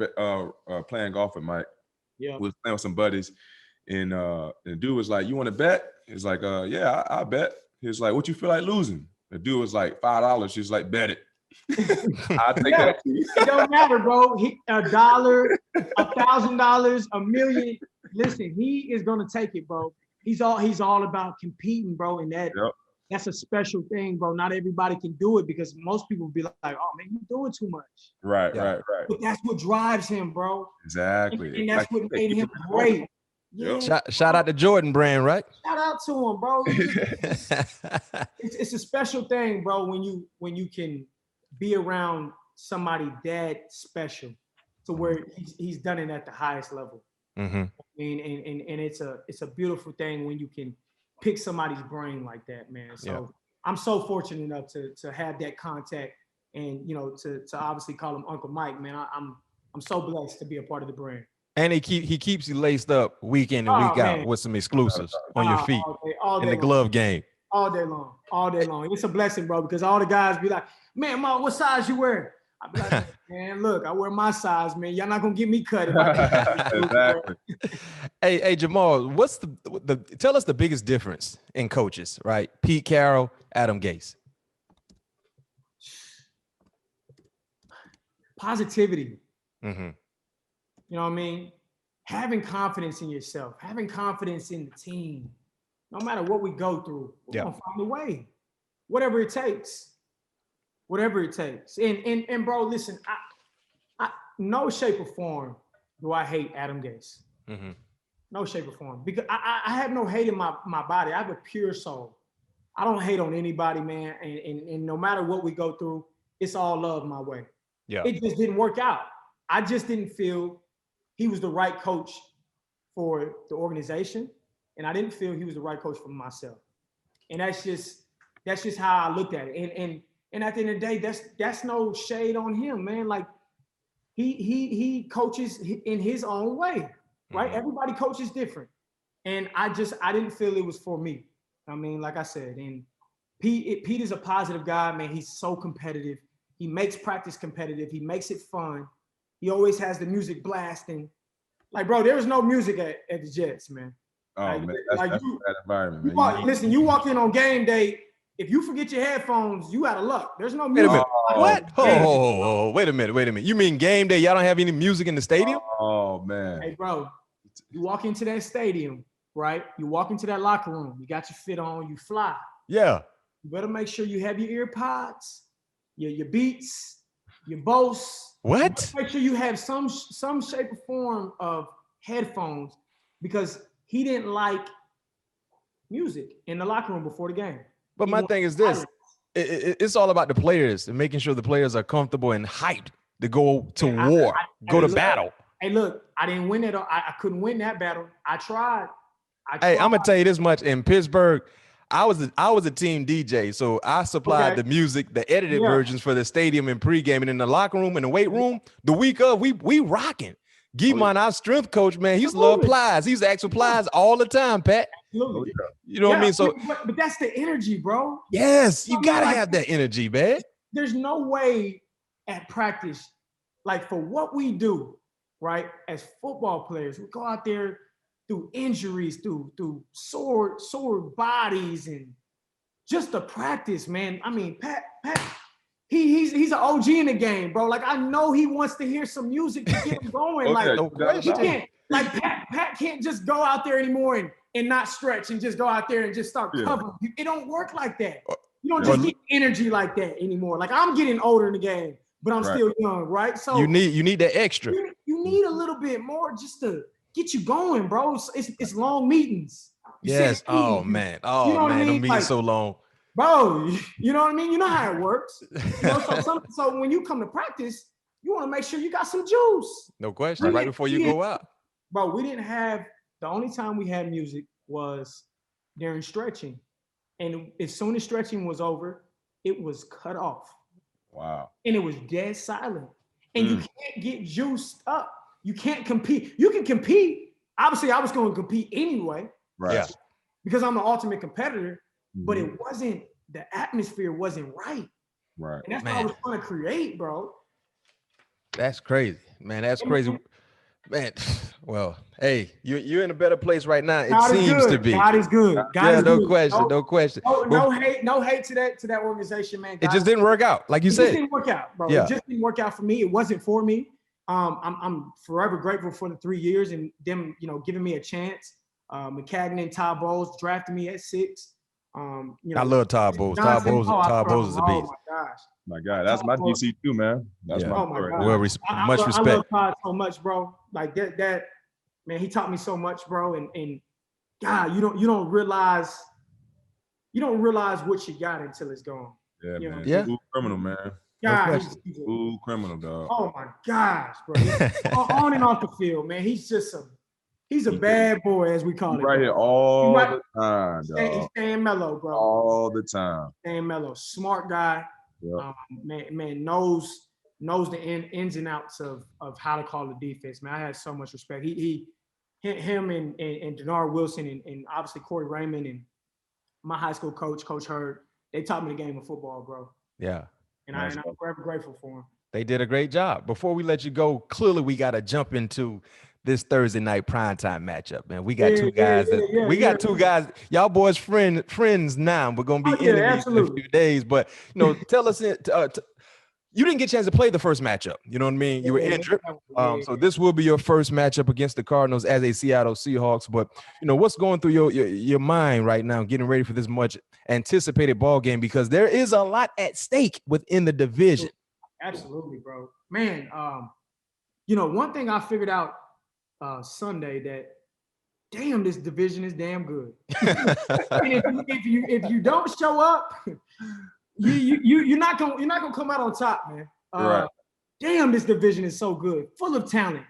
S2: playing golf with Mike was playing with some buddies. And the dude was like, "You want to bet?" He's like, "Yeah, I bet." He was like, "What you feel like losing?" The dude was like, $5. He's like, "Bet it." I take that.
S5: It don't matter, bro. $1, $1,000, $1 million. Listen, he is gonna take it, bro. He's all about competing, bro. And that's a special thing, bro. Not everybody can do it because most people be like, "Oh man, you're doing too much."
S2: Right.
S5: But that's what drives him, bro.
S2: Exactly.
S5: And that's what made him great.
S1: Yeah. Shout out to Jordan Brand, right?
S5: Shout out to him, bro. It's a special thing, bro, when you can be around somebody that special to where he's done it at the highest level.
S1: Mm-hmm.
S5: And it's a beautiful thing when you can pick somebody's brain like that, man. So I'm so fortunate enough to have that contact and to obviously call him Uncle Mike, man. I'm so blessed to be a part of the brand.
S1: And he keeps you laced up week in and week out with some exclusives on your feet
S5: all day
S1: in the glove game.
S5: All day long. It's a blessing, bro, because all the guys be like, "Man, Mark, what size you wear?" I be like, "Man, look, I wear my size, man. Y'all not gonna get me cut."
S2: Exactly.
S1: Hey, Jamal, what's tell us the biggest difference in coaches, right? Pete Carroll, Adam Gase.
S5: Positivity.
S1: Mm-hmm.
S5: You know what I mean? Having confidence in yourself, having confidence in the team. No matter what we go through, we're gonna find a way. Whatever it takes. And bro, listen, I no shape or form do I hate Adam Gase.
S1: Mm-hmm.
S5: No shape or form. Because I have no hate in my body. I have a pure soul. I don't hate on anybody, man. And no matter what we go through, it's all love my way.
S1: Yeah.
S5: It just didn't work out. I just didn't feel he was the right coach for the organization, and I didn't feel he was the right coach for myself. And that's just how I looked at it. And at the end of the day, that's no shade on him, man. Like he coaches in his own way, right? Mm-hmm. Everybody coaches different, and I didn't feel it was for me. I mean, like I said, and Pete is a positive guy, man. He's so competitive. He makes practice competitive. He makes it fun. He always has the music blasting. Like, bro, there was no music at the Jets, man.
S2: Oh,
S5: like,
S2: man, that's a bad environment,
S5: man. You walk in on game day, if you forget your headphones, you out of luck. There's no music.
S1: What? Oh, wait a minute. You mean game day, y'all don't have any music in the stadium?
S2: Oh, man.
S5: Hey, bro, you walk into that stadium, right? You walk into that locker room. You got your fit on. You fly.
S1: Yeah.
S5: You better make sure you have your ear pods, your beats, your Bose.
S1: What?
S5: Make sure you have some shape or form of headphones because he didn't like music in the locker room before the game.
S1: But my thing is this. It's all about the players and making sure the players are comfortable and hyped to go to war, go to battle.
S5: Hey, look, I didn't win it. I couldn't win that battle. I tried.
S1: Hey, I'm gonna tell you this much. In Pittsburgh, I was a team DJ, so I supplied the music, the edited versions for the stadium and pregame, and in the locker room and the weight room. The week of, we rocking. Guimon, our strength coach, man, he used to love plies. He used to ask for plies all the time, Pat.
S5: Absolutely.
S1: You know what I mean? So,
S5: but that's the energy, bro.
S1: Yes, you gotta have that energy, man.
S5: There's no way at practice, like for what we do, right? As football players, we go out there through injuries, through sore bodies, and just the practice, man. I mean, Pat, he's an OG in the game, bro. Like I know he wants to hear some music to get him going.
S1: Okay,
S5: like
S1: no question.
S5: Like Pat can't just go out there anymore and not stretch and just go out there and just start covering. It don't work like that. You don't just get energy like that anymore. Like I'm getting older in the game, but I'm still young, right? So
S1: you need that extra.
S5: You need a little bit more just to get you going, bro. It's long meetings.
S1: Yes. Oh man. Oh
S5: you know
S1: man. Them meetings
S5: like,
S1: so long.
S5: Bro, you know what I mean? You know how it works. You know, so when you come to practice, you want to make sure you got some juice.
S1: No question. Right before you go out.
S5: Bro, we didn't have the only time we had music was during stretching. And as soon as stretching was over, it was cut off.
S2: Wow.
S5: And it was dead silent. And you can't get juiced up. You can't compete. You can compete. Obviously, I was going to compete anyway.
S2: Right.
S1: Yeah.
S5: Because I'm the ultimate competitor. But it wasn't, the atmosphere wasn't right.
S2: Right.
S5: And that's what I was trying to create, bro.
S1: That's crazy, man. That's crazy. Man, well, hey, you're in a better place right now. It seems to be.
S5: God is good. God is
S1: no
S5: good.
S1: question, no question.
S5: No hate to that organization, man.
S1: It just didn't work out, like you said.
S5: It just didn't work out, bro.
S1: Yeah.
S5: It just didn't work out for me. It wasn't for me. I'm forever grateful for the 3 years and them, giving me a chance. McCagnon and Todd Bowles drafted me at 6.
S1: I love Todd Bowles. Todd Bowles is a beast.
S5: Oh my gosh.
S2: My God, that's my DC too, man. That's my boy.
S1: Well, much respect.
S5: I love Todd so much, bro. Like that, man. He taught me so much, bro. And God, you don't realize what you got until it's gone.
S2: Yeah, man.
S1: Yeah.
S2: Ooh, criminal, man.
S5: God,
S2: Ooh, criminal, dog.
S5: Oh my gosh, bro. On and off the field, man. He's a bad boy, as we call it.
S2: Right here all the time, dog.
S5: He's staying mellow, bro.
S2: All the time.
S5: Staying mellow. Smart guy.
S2: Yep.
S5: Man knows the ins and outs of how to call the defense. Man, I had so much respect. Him and Denard Wilson and obviously Corey Raymond and my high school coach, Coach Hurd, they taught me the game of football, bro.
S1: Yeah.
S5: And I'm forever grateful for them.
S1: They did a great job. Before we let you go, clearly we got to jump into this Thursday night primetime matchup, man. We got two guys. We got two guys. Y'all boys friends now. We're gonna be enemies in a few days. But tell us, you didn't get a chance to play the first matchup. You know what I mean? You were injured. So this will be your first matchup against the Cardinals as a Seattle Seahawks. But what's going through your mind right now, getting ready for this much anticipated ball game, because there is a lot at stake within the division.
S5: Absolutely, bro. Man, one thing I figured out Sunday that damn, this division is damn good. And if you don't show up, you're not gonna come out on top, man.
S2: Right.
S5: Damn, this division is so good, full of talent,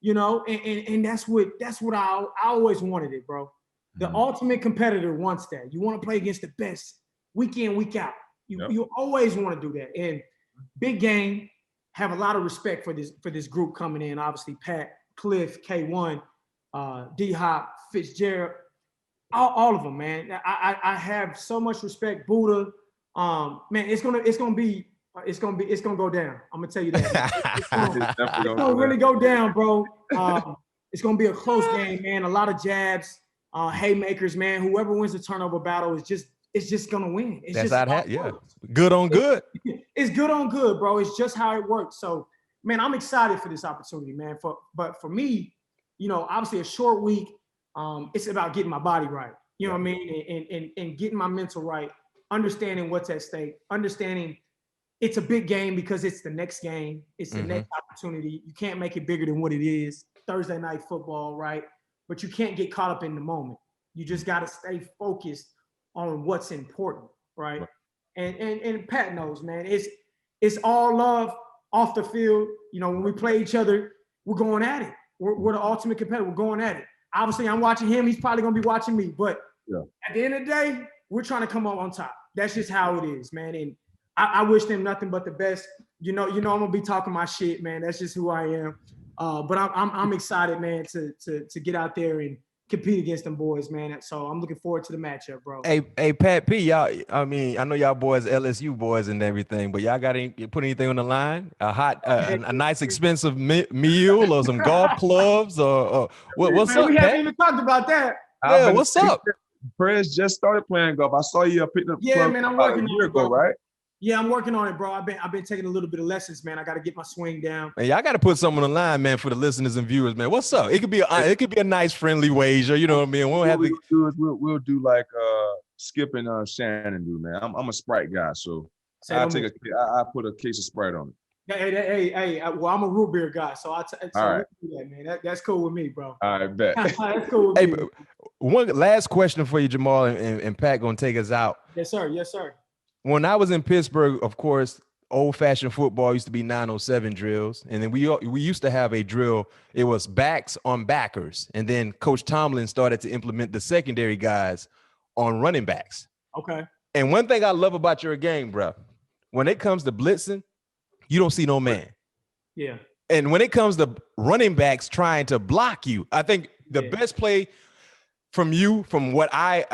S5: and that's what I always wanted it, bro. The ultimate competitor wants that. You want to play against the best week in, week out. You always want to do that. And big game, have a lot of respect for this group coming in. Obviously, Pat, Cliff, K1, D-Hop, Fitzgerald, all of them, man. I have so much respect. Buddha, man, it's gonna go down. I'm gonna tell you that. It's gonna really go down, bro. It's gonna be a close game, man. A lot of jabs, haymakers, man. Whoever wins the turnover battle is just gonna win.
S1: That's how it happens. Yeah, good on good.
S5: It's good on good, bro. It's just how it works. So, man, I'm excited for this opportunity, man. But for me, obviously a short week. It's about getting my body right. You know what I mean, and getting my mental right. Understanding what's at stake. Understanding it's a big game because it's the next game. It's the next opportunity. You can't make it bigger than what it is. Thursday night football, right? But you can't get caught up in the moment. You just got to stay focused on what's important, right? And Pat knows, man. It's all love off the field. When we play each other, we're going at it. We're the ultimate competitor. We're going at it. Obviously, I'm watching him. He's probably going to be watching me. But at the end of the day, we're trying to come up on top. That's just how it is, man. And I wish them nothing but the best. I'm going to be talking my shit, man. That's just who I am. But I'm excited, man, to get out there and compete against them boys, man. So I'm looking forward to the matchup, bro.
S1: Hey, Pat P, y'all. I mean, I know y'all boys, LSU boys, and everything, but y'all put anything on the line? A nice expensive meal, or some golf clubs, or what's up?
S5: We haven't even talked about that.
S1: Yeah, what's up?
S2: Prez just started playing golf. I saw you picking up.
S5: Yeah, man, I'm working
S2: a year ago, right?
S5: Yeah, I'm working on it, bro. I've been taking a little bit of lessons, man. I got to get my swing down.
S1: Man, y'all got to put something on the line, man, for the listeners and viewers, man. What's up? It could be a nice, friendly wager. You know what I mean?
S2: What we'll do is we'll do like Skip and Shannon do, man. I'm a Sprite guy, so I put a case of Sprite on it.
S5: Hey, well, I'm a root beer guy, so
S2: all right,
S5: man. That's cool with me, bro.
S2: All right, bet.
S5: That's cool with
S1: hey,
S5: me.
S1: One last question for you, Jamal, and Pat gonna take us out.
S5: Yes, sir. Yes, sir.
S1: When I was in Pittsburgh, of course, old-fashioned football used to be 907 drills, and then we used to have a drill. It was backs on backers, and then Coach Tomlin started to implement the secondary guys on running backs.
S5: Okay.
S1: And one thing I love about your game, bro, when it comes to blitzing, you don't see no man.
S5: Yeah.
S1: And when it comes to running backs trying to block you, I think the best play from you, from what I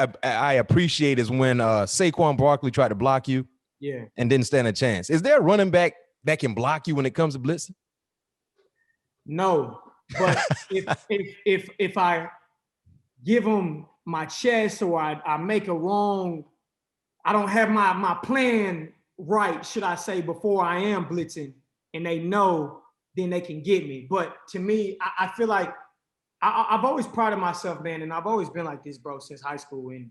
S1: appreciate, is when Saquon Barkley tried to block you, and didn't stand a chance. Is there a running back that can block you when it comes to blitzing?
S5: No, but if I give him my chest, or I make a wrong, I don't have my plan right, should I say, before I am blitzing, and they know, then they can get me. But to me, I feel like I've always prided myself, man, and I've always been like this, bro, since high school. And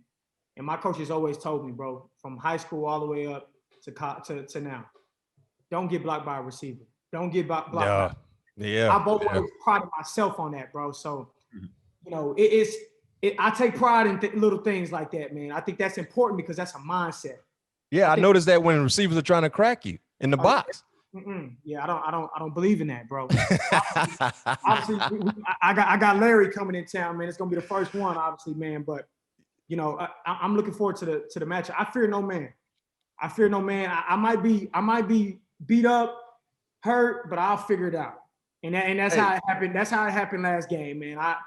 S5: my coaches always told me, bro, from high school all the way up to now, don't get blocked by a receiver. Don't get blocked by. I've always prided myself on that, bro. So, you know, I take pride in little things like that, man. I think that's important because that's a mindset.
S1: Yeah, I noticed that when receivers are trying to crack you in the box.
S5: Yeah, I don't believe in that, bro. Obviously, I got Larry coming in town, man. It's gonna be the first one, obviously, man. But you know, I'm looking forward to the match. I fear no man. I might be beat up, hurt, but I'll figure it out. And that's how it happened. That's how it happened last game, man. I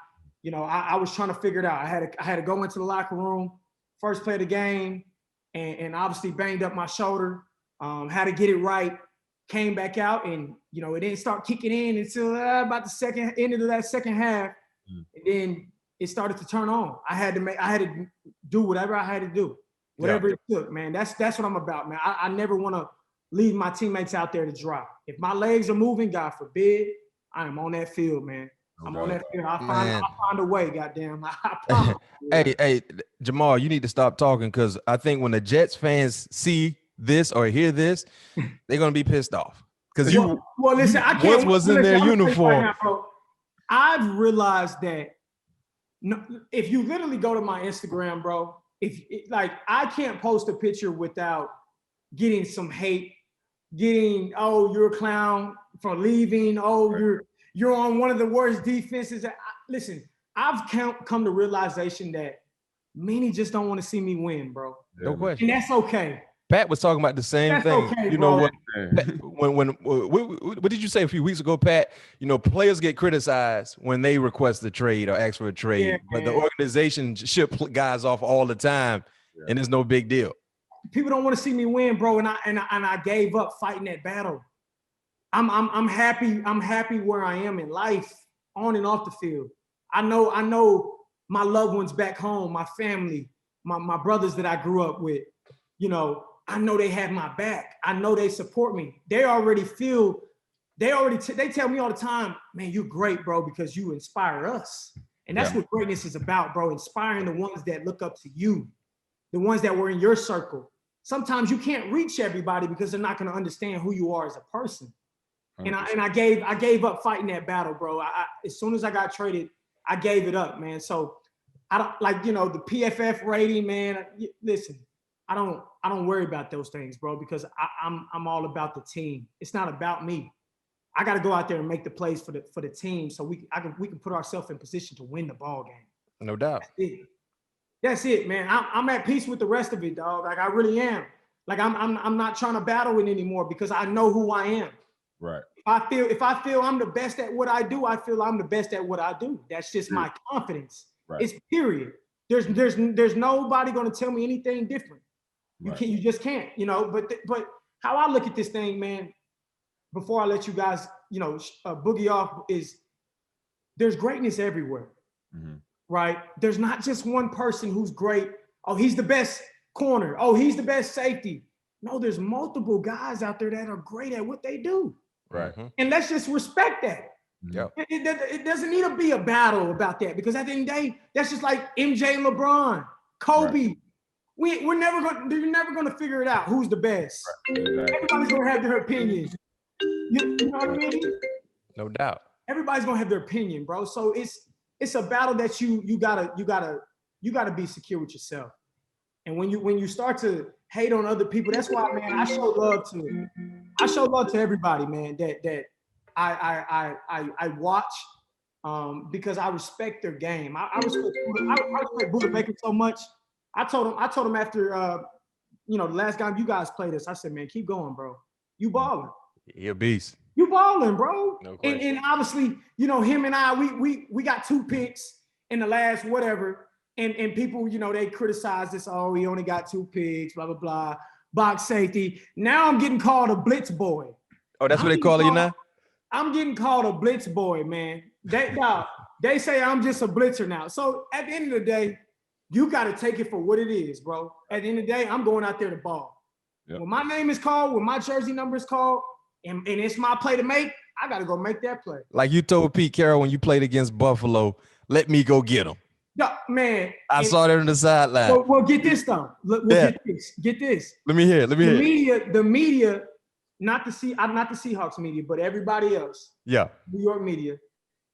S5: was trying to figure it out. I had to go into the locker room, first play of the game, and obviously banged up my shoulder. Had to get it right. Came back out, and you know, it didn't start kicking in until about the end of that second half, and then it started to turn on. I had to do whatever I had to do, whatever it took, man. That's what I'm about, man. I never want to leave my teammates out there to dry. If my legs are moving, God forbid, I am on that field, man. I'm on that field. I'll find a way, goddamn.
S1: Hey, Jamal, you need to stop talking, because I think when the Jets fans see this or hear this, they're gonna be pissed off. Because
S5: listen, I can't.
S1: Once was in their uniform.
S5: Right now, I've realized that if you literally go to my Instagram, bro, I can't post a picture without getting some hate, oh, you're a clown for leaving, oh, you're on one of the worst defenses. Listen, I've come to realization that many just don't want to see me win, bro.
S1: No question.
S5: And that's okay.
S1: Pat was talking about the same thing.
S5: Okay,
S1: you know what did you say a few weeks ago, Pat? You know, players get criticized when they request a trade or ask for a trade, but the organization ship guys off all the time, and it's no big deal.
S5: People don't want to see me win, bro, and I gave up fighting that battle. I'm happy. I'm happy where I am in life, on and off the field. I know my loved ones back home, my family, my brothers that I grew up with. You know, I know they have my back. I know they support me. They tell me all the time, man, you're great, bro, because you inspire us. And that's what greatness is about, bro, inspiring the ones that look up to you, the ones that were in your circle. Sometimes you can't reach everybody because they're not going to understand who you are as a person. And I gave up fighting that battle, bro. As soon as I got traded, I gave it up, man. So I don't the PFF rating, man. Listen, I don't worry about those things, bro, because I'm all about the team. It's not about me. I got to go out there and make the plays for the team, so we can put ourselves in position to win the ball game.
S1: No doubt.
S5: That's it, man. I'm at peace with the rest of it, dog. Like I really am. Like I'm not trying to battle it anymore because I know who I am.
S2: Right.
S5: If I feel I'm the best at what I do, I feel I'm the best at what I do. That's just my confidence. Right. It's period. There's nobody going to tell me anything different. You just can't, but how I look at this thing, man, before I let you guys, boogie off, is there's greatness everywhere, right? There's not just one person who's great. Oh, he's the best corner. Oh, he's the best safety. No, there's multiple guys out there that are great at what they do.
S2: Right.
S5: And let's just respect that.
S1: Yep.
S5: It doesn't need to be a battle about that, because at the end of the day, that's just like MJ and LeBron, Kobe. Right. You're never going to figure it out who's the best. Right. Exactly. Everybody's going to have their opinions. You know what I mean? No
S1: doubt.
S5: Everybody's going to have their opinion, bro. So it's a battle that you gotta be secure with yourself. And when you start to hate on other people, that's why, man, I show love to everybody, man, that I watch, because I respect their game. I respect Buddha Baker so much. I told him after the last game you guys played us, I said, man, keep going, bro. You balling.
S1: You're a beast.
S5: You balling, bro.
S1: No question.
S5: And obviously, him and I, we got 2 picks in the last whatever. And people, they criticize this. Oh, he only got 2 picks, blah, blah, blah. Box safety. Now I'm getting called a blitz boy.
S1: Oh, that's what they call you now?
S5: I'm getting called a blitz boy, man. They say I'm just a blitzer now. So at the end of the day, you got to take it for what it is, bro. At the end of the day, I'm going out there to ball. Yep. When my name is called, when my jersey number is called, and it's my play to make, I got to go make that play.
S1: Like you told Pete Carroll when you played against Buffalo, let me go get him.
S5: No, man.
S1: I saw that on the sideline.
S5: Well, get this though. Get this.
S1: Let me hear.
S5: The media, not the Seahawks media, but everybody else.
S1: Yeah.
S5: New York media.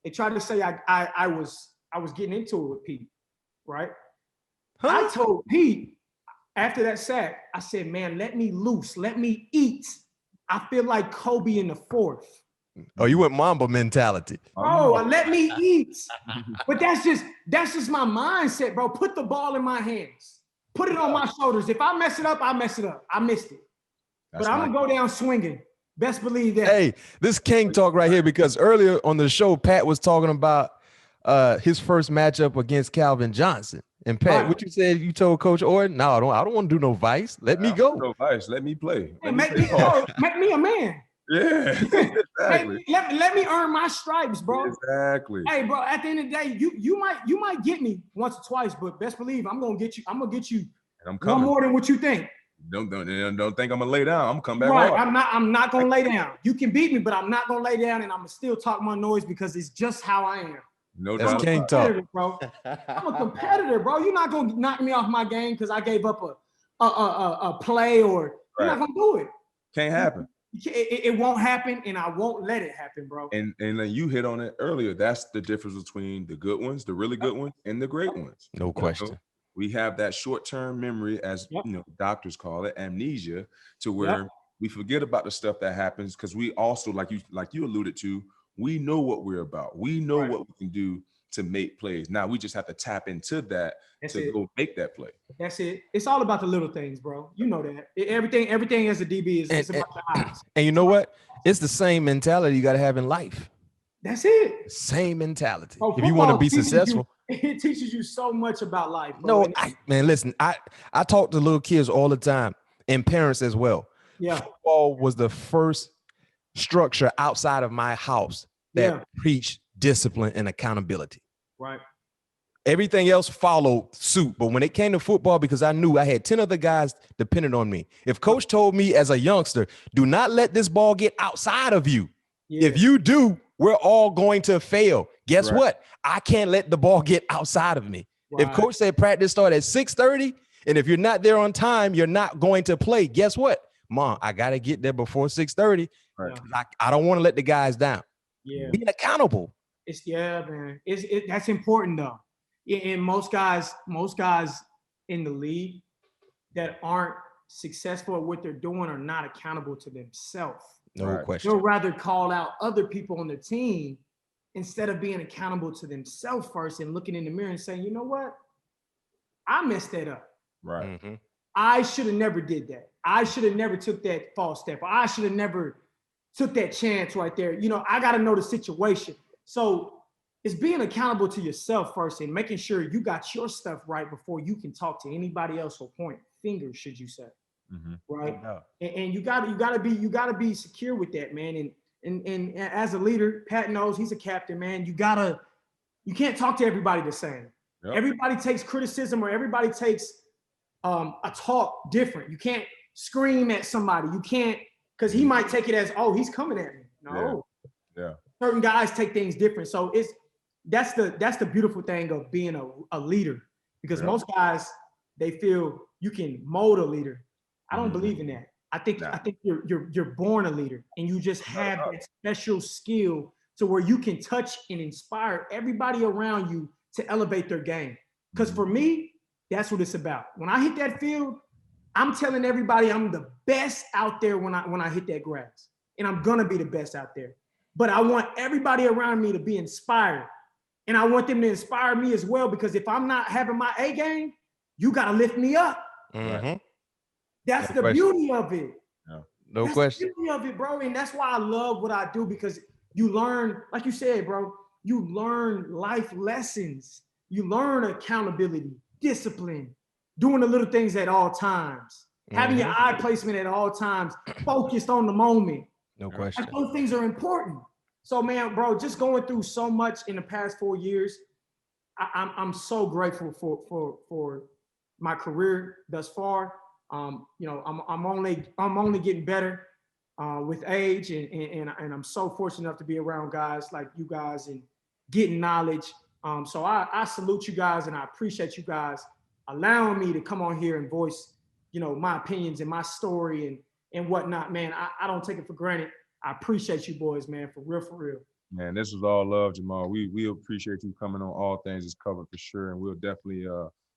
S5: They tried to say I was getting into it with Pete, right? Huh? I told Pete after that sack, I said, man, let me loose, let me eat. I feel like Kobe in the 4th.
S1: Oh, you went Mamba mentality.
S5: Oh, let me eat. But that's just my mindset, bro. Put the ball in my hands. Put it on my shoulders. If I mess it up, I mess it up. I missed it. But I'm going to go down swinging. Best believe that.
S1: Hey, this King talk right here, because earlier on the show, Pat was talking about his first matchup against Calvin Johnson. And Pat, what you said, you told Coach Orton, no, I don't want to do no vice. Let me go.
S2: No vice. Let me play.
S5: Make me a man.
S2: Yeah, exactly.
S5: Let me earn my stripes, bro.
S2: Exactly.
S5: Hey, bro. At the end of the day, you might get me once or twice, but best believe I'm gonna get you. I'm gonna get you. And I'm coming. No more than what you think.
S2: Don't think I'm gonna lay down. I'm gonna come back.
S5: Right. Hard. I'm not gonna lay down. You can beat me, but I'm not gonna lay down, and I'm gonna still talk my noise because it's just how I am.
S2: No
S1: doubt.
S2: That's
S1: King talk,
S5: bro. I'm a competitor, bro. You're not gonna knock me off my game because I gave up a play, or you're not gonna do it.
S2: Can't happen.
S5: It won't happen, and I won't let it happen, bro.
S2: And then you hit on it earlier. That's the difference between the good ones, the really good ones, and the great ones.
S1: No question.
S2: We have that short-term memory, as doctors call it, amnesia, to where we forget about the stuff that happens, because we also, like you alluded to, we know what we're about. We know what we can do to make plays. Now we just have to tap into that go make that play.
S5: That's it. It's all about the little things, bro. You know that. Everything as a DB is about the eyes.
S1: And you know what? It's the same mentality you got to have in life.
S5: That's it.
S1: Same mentality. If you want to be successful.
S5: It teaches you so much about life, bro.
S1: No, man, listen, I talk to little kids all the time, and parents as well.
S5: Yeah.
S1: Football was the first structure outside of my house that preached discipline and accountability.
S5: Right.
S1: Everything else followed suit. But when it came to football, because I knew I had 10 other guys dependent on me. If coach told me as a youngster, do not let this ball get outside of you. Yeah. If you do, we're all going to fail. Guess what? I can't let the ball get outside of me. Right. If coach said practice start at 6:30, and if you're not there on time, you're not going to play. Guess what? Mom, I got to get there before 6:30. Right. I don't want to let the guys down.
S5: Yeah.
S1: Being accountable.
S5: Man. That's important though. And most guys in the league that aren't successful at what they're doing are not accountable to themselves.
S1: No question.
S5: They'll rather call out other people on the team instead of being accountable to themselves first and looking in the mirror and saying, you know what? I messed that up.
S2: Right.
S1: Mm-hmm.
S5: I should have never did that. I should have never took that false step. Or I should have never took that chance right there. I got to know the situation. So it's being accountable to yourself first and making sure you got your stuff right before you can talk to anybody else or point fingers, should you say.
S2: Mm-hmm.
S5: Right. Yeah. And you gotta be secure with that, man. And as a leader, Pat knows he's a captain, man. You can't talk to everybody the same. Yep. Everybody takes criticism or everybody takes a talk different. You can't scream at somebody. You can't, because he might take it as, oh, he's coming at me. No.
S2: Yeah.
S5: Certain guys take things different. So that's the beautiful thing of being a leader, because most guys, they feel you can mold a leader. I don't believe in that. I think you're born a leader, and you just have that special skill to where you can touch and inspire everybody around you to elevate their game. Because for me, that's what it's about. When I hit that field, I'm telling everybody I'm the best out there when I hit that grass, and I'm gonna be the best out there. But I want everybody around me to be inspired, and I want them to inspire me as well, because if I'm not having my A game, you gotta lift me up.
S1: Mm-hmm.
S5: That's the beauty of it.
S1: No question.
S5: The beauty of it, bro. And that's why I love what I do, because you learn, like you said, bro, you learn life lessons. You learn accountability, discipline, doing the little things at all times, having your eye placement at all times, focused on the moment.
S1: No question.
S5: Those things are important. So, man, bro, just going through so much in the past 4 years, I'm so grateful for my career thus far. You know, I'm only getting better with age, and I'm so fortunate enough to be around guys like you guys and getting knowledge. So I salute you guys, and I appreciate you guys allowing me to come on here and voice, you know, my opinions and my story and whatnot, man. I don't take it for granted. I appreciate you boys, man, for real.
S2: Man, this was all love, Jamal. We appreciate you coming on All Things Is Covered for sure, and we'll definitely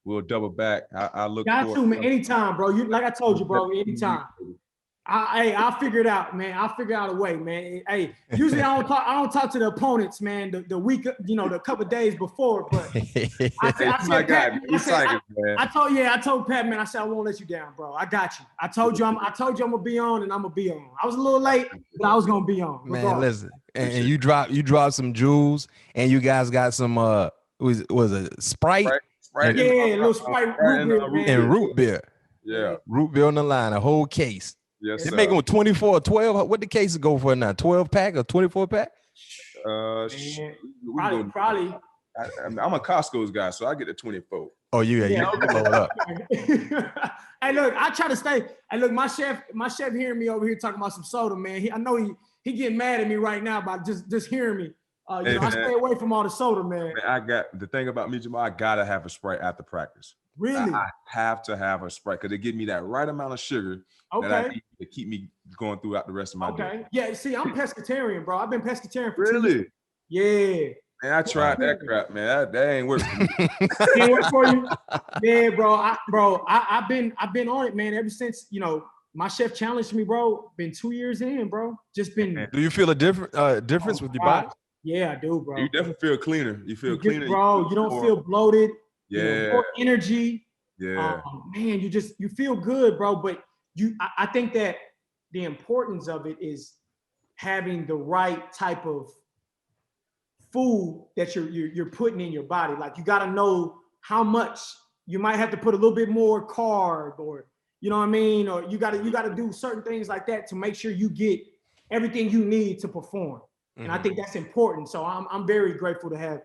S2: we'll double back. I look
S5: forward to, man. Anytime, bro. Like I told you, bro. Anytime. I'll figure it out, man. I'll figure out a way, man. Hey, usually I don't talk to the opponents, man, the week, you know, the couple of days before. But I told Pat, man, I said I won't let you down, bro. I got you. I told you I'm gonna be on, and I'm gonna be on. I was a little late, but I was gonna be on.
S1: Man, listen, and you dropped some jewels, and you guys got some was it Sprite?
S5: Yeah, a little Sprite
S1: and root beer.
S2: Yeah,
S1: root beer on the line, a whole case.
S2: Yes,
S1: they make them 24 or 12. What the cases go for now? 12 pack or 24 pack?
S5: Probably.
S2: I'm a Costco's guy, so I get the 24.
S1: Oh, you blow it up.
S5: Hey, look, I try to stay. Hey, look, my chef hearing me over here talking about some soda, man. I know he getting mad at me right now by just hearing me. I stay away from all the soda, man.
S2: I got the thing about me, Jamal. I gotta have a Sprite after practice.
S5: Really?
S2: I have to have a Sprite because they give me that right amount of sugar that I need to keep me going throughout the rest of my day.
S5: Yeah, see, I'm pescatarian, bro. I've been pescatarian for 2
S2: years.
S5: Yeah.
S2: Man, I tried that crap, man. That ain't working for me.
S5: Ain't work for you? Yeah, bro. I've been on it, man, ever since, you know, my chef challenged me, bro. Been 2 years in, bro. Just been.
S1: Do you feel a difference with your body?
S5: Yeah, I do, bro.
S2: You definitely feel cleaner. You feel cleaner,
S5: bro. You don't feel bloated.
S2: Yeah.
S5: You know, more energy.
S2: Yeah.
S5: Man, you feel good, bro. But I think that the importance of it is having the right type of food that you're putting in your body. Like, you got to know how much. You might have to put a little bit more carb, or you know what I mean, or you got to do certain things like that to make sure you get everything you need to perform. And I think that's important. So I'm very grateful to have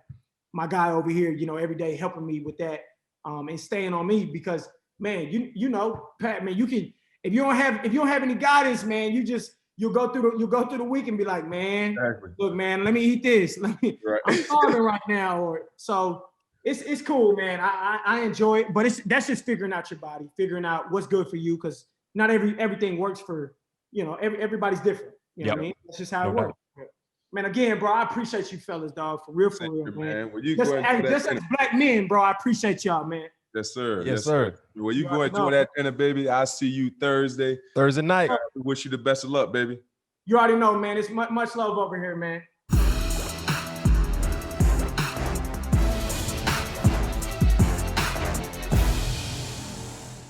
S5: my guy over here, you know, every day helping me with that, and staying on me, because, man, you know, Pat, man, you can, if you don't have any guidance, man, you'll go through the week and be like, man, look, man, let me eat this. I'm starving right now. Or so it's cool, man. I enjoy it, but that's just figuring out your body, figuring out what's good for you, because not everything works for, you know, everybody's different. You know what I mean? That's just how it works. Man, again, bro, I appreciate you fellas, dog, for real, man.
S2: Well, you
S5: just as black men, bro, I appreciate y'all, man.
S2: Yes, sir.
S1: Yes, sir.
S2: Well, you go enjoy that dinner, baby. I'll see you Thursday
S1: night.
S2: We wish you the best of luck, baby.
S5: You already know, man. It's much love over here, man.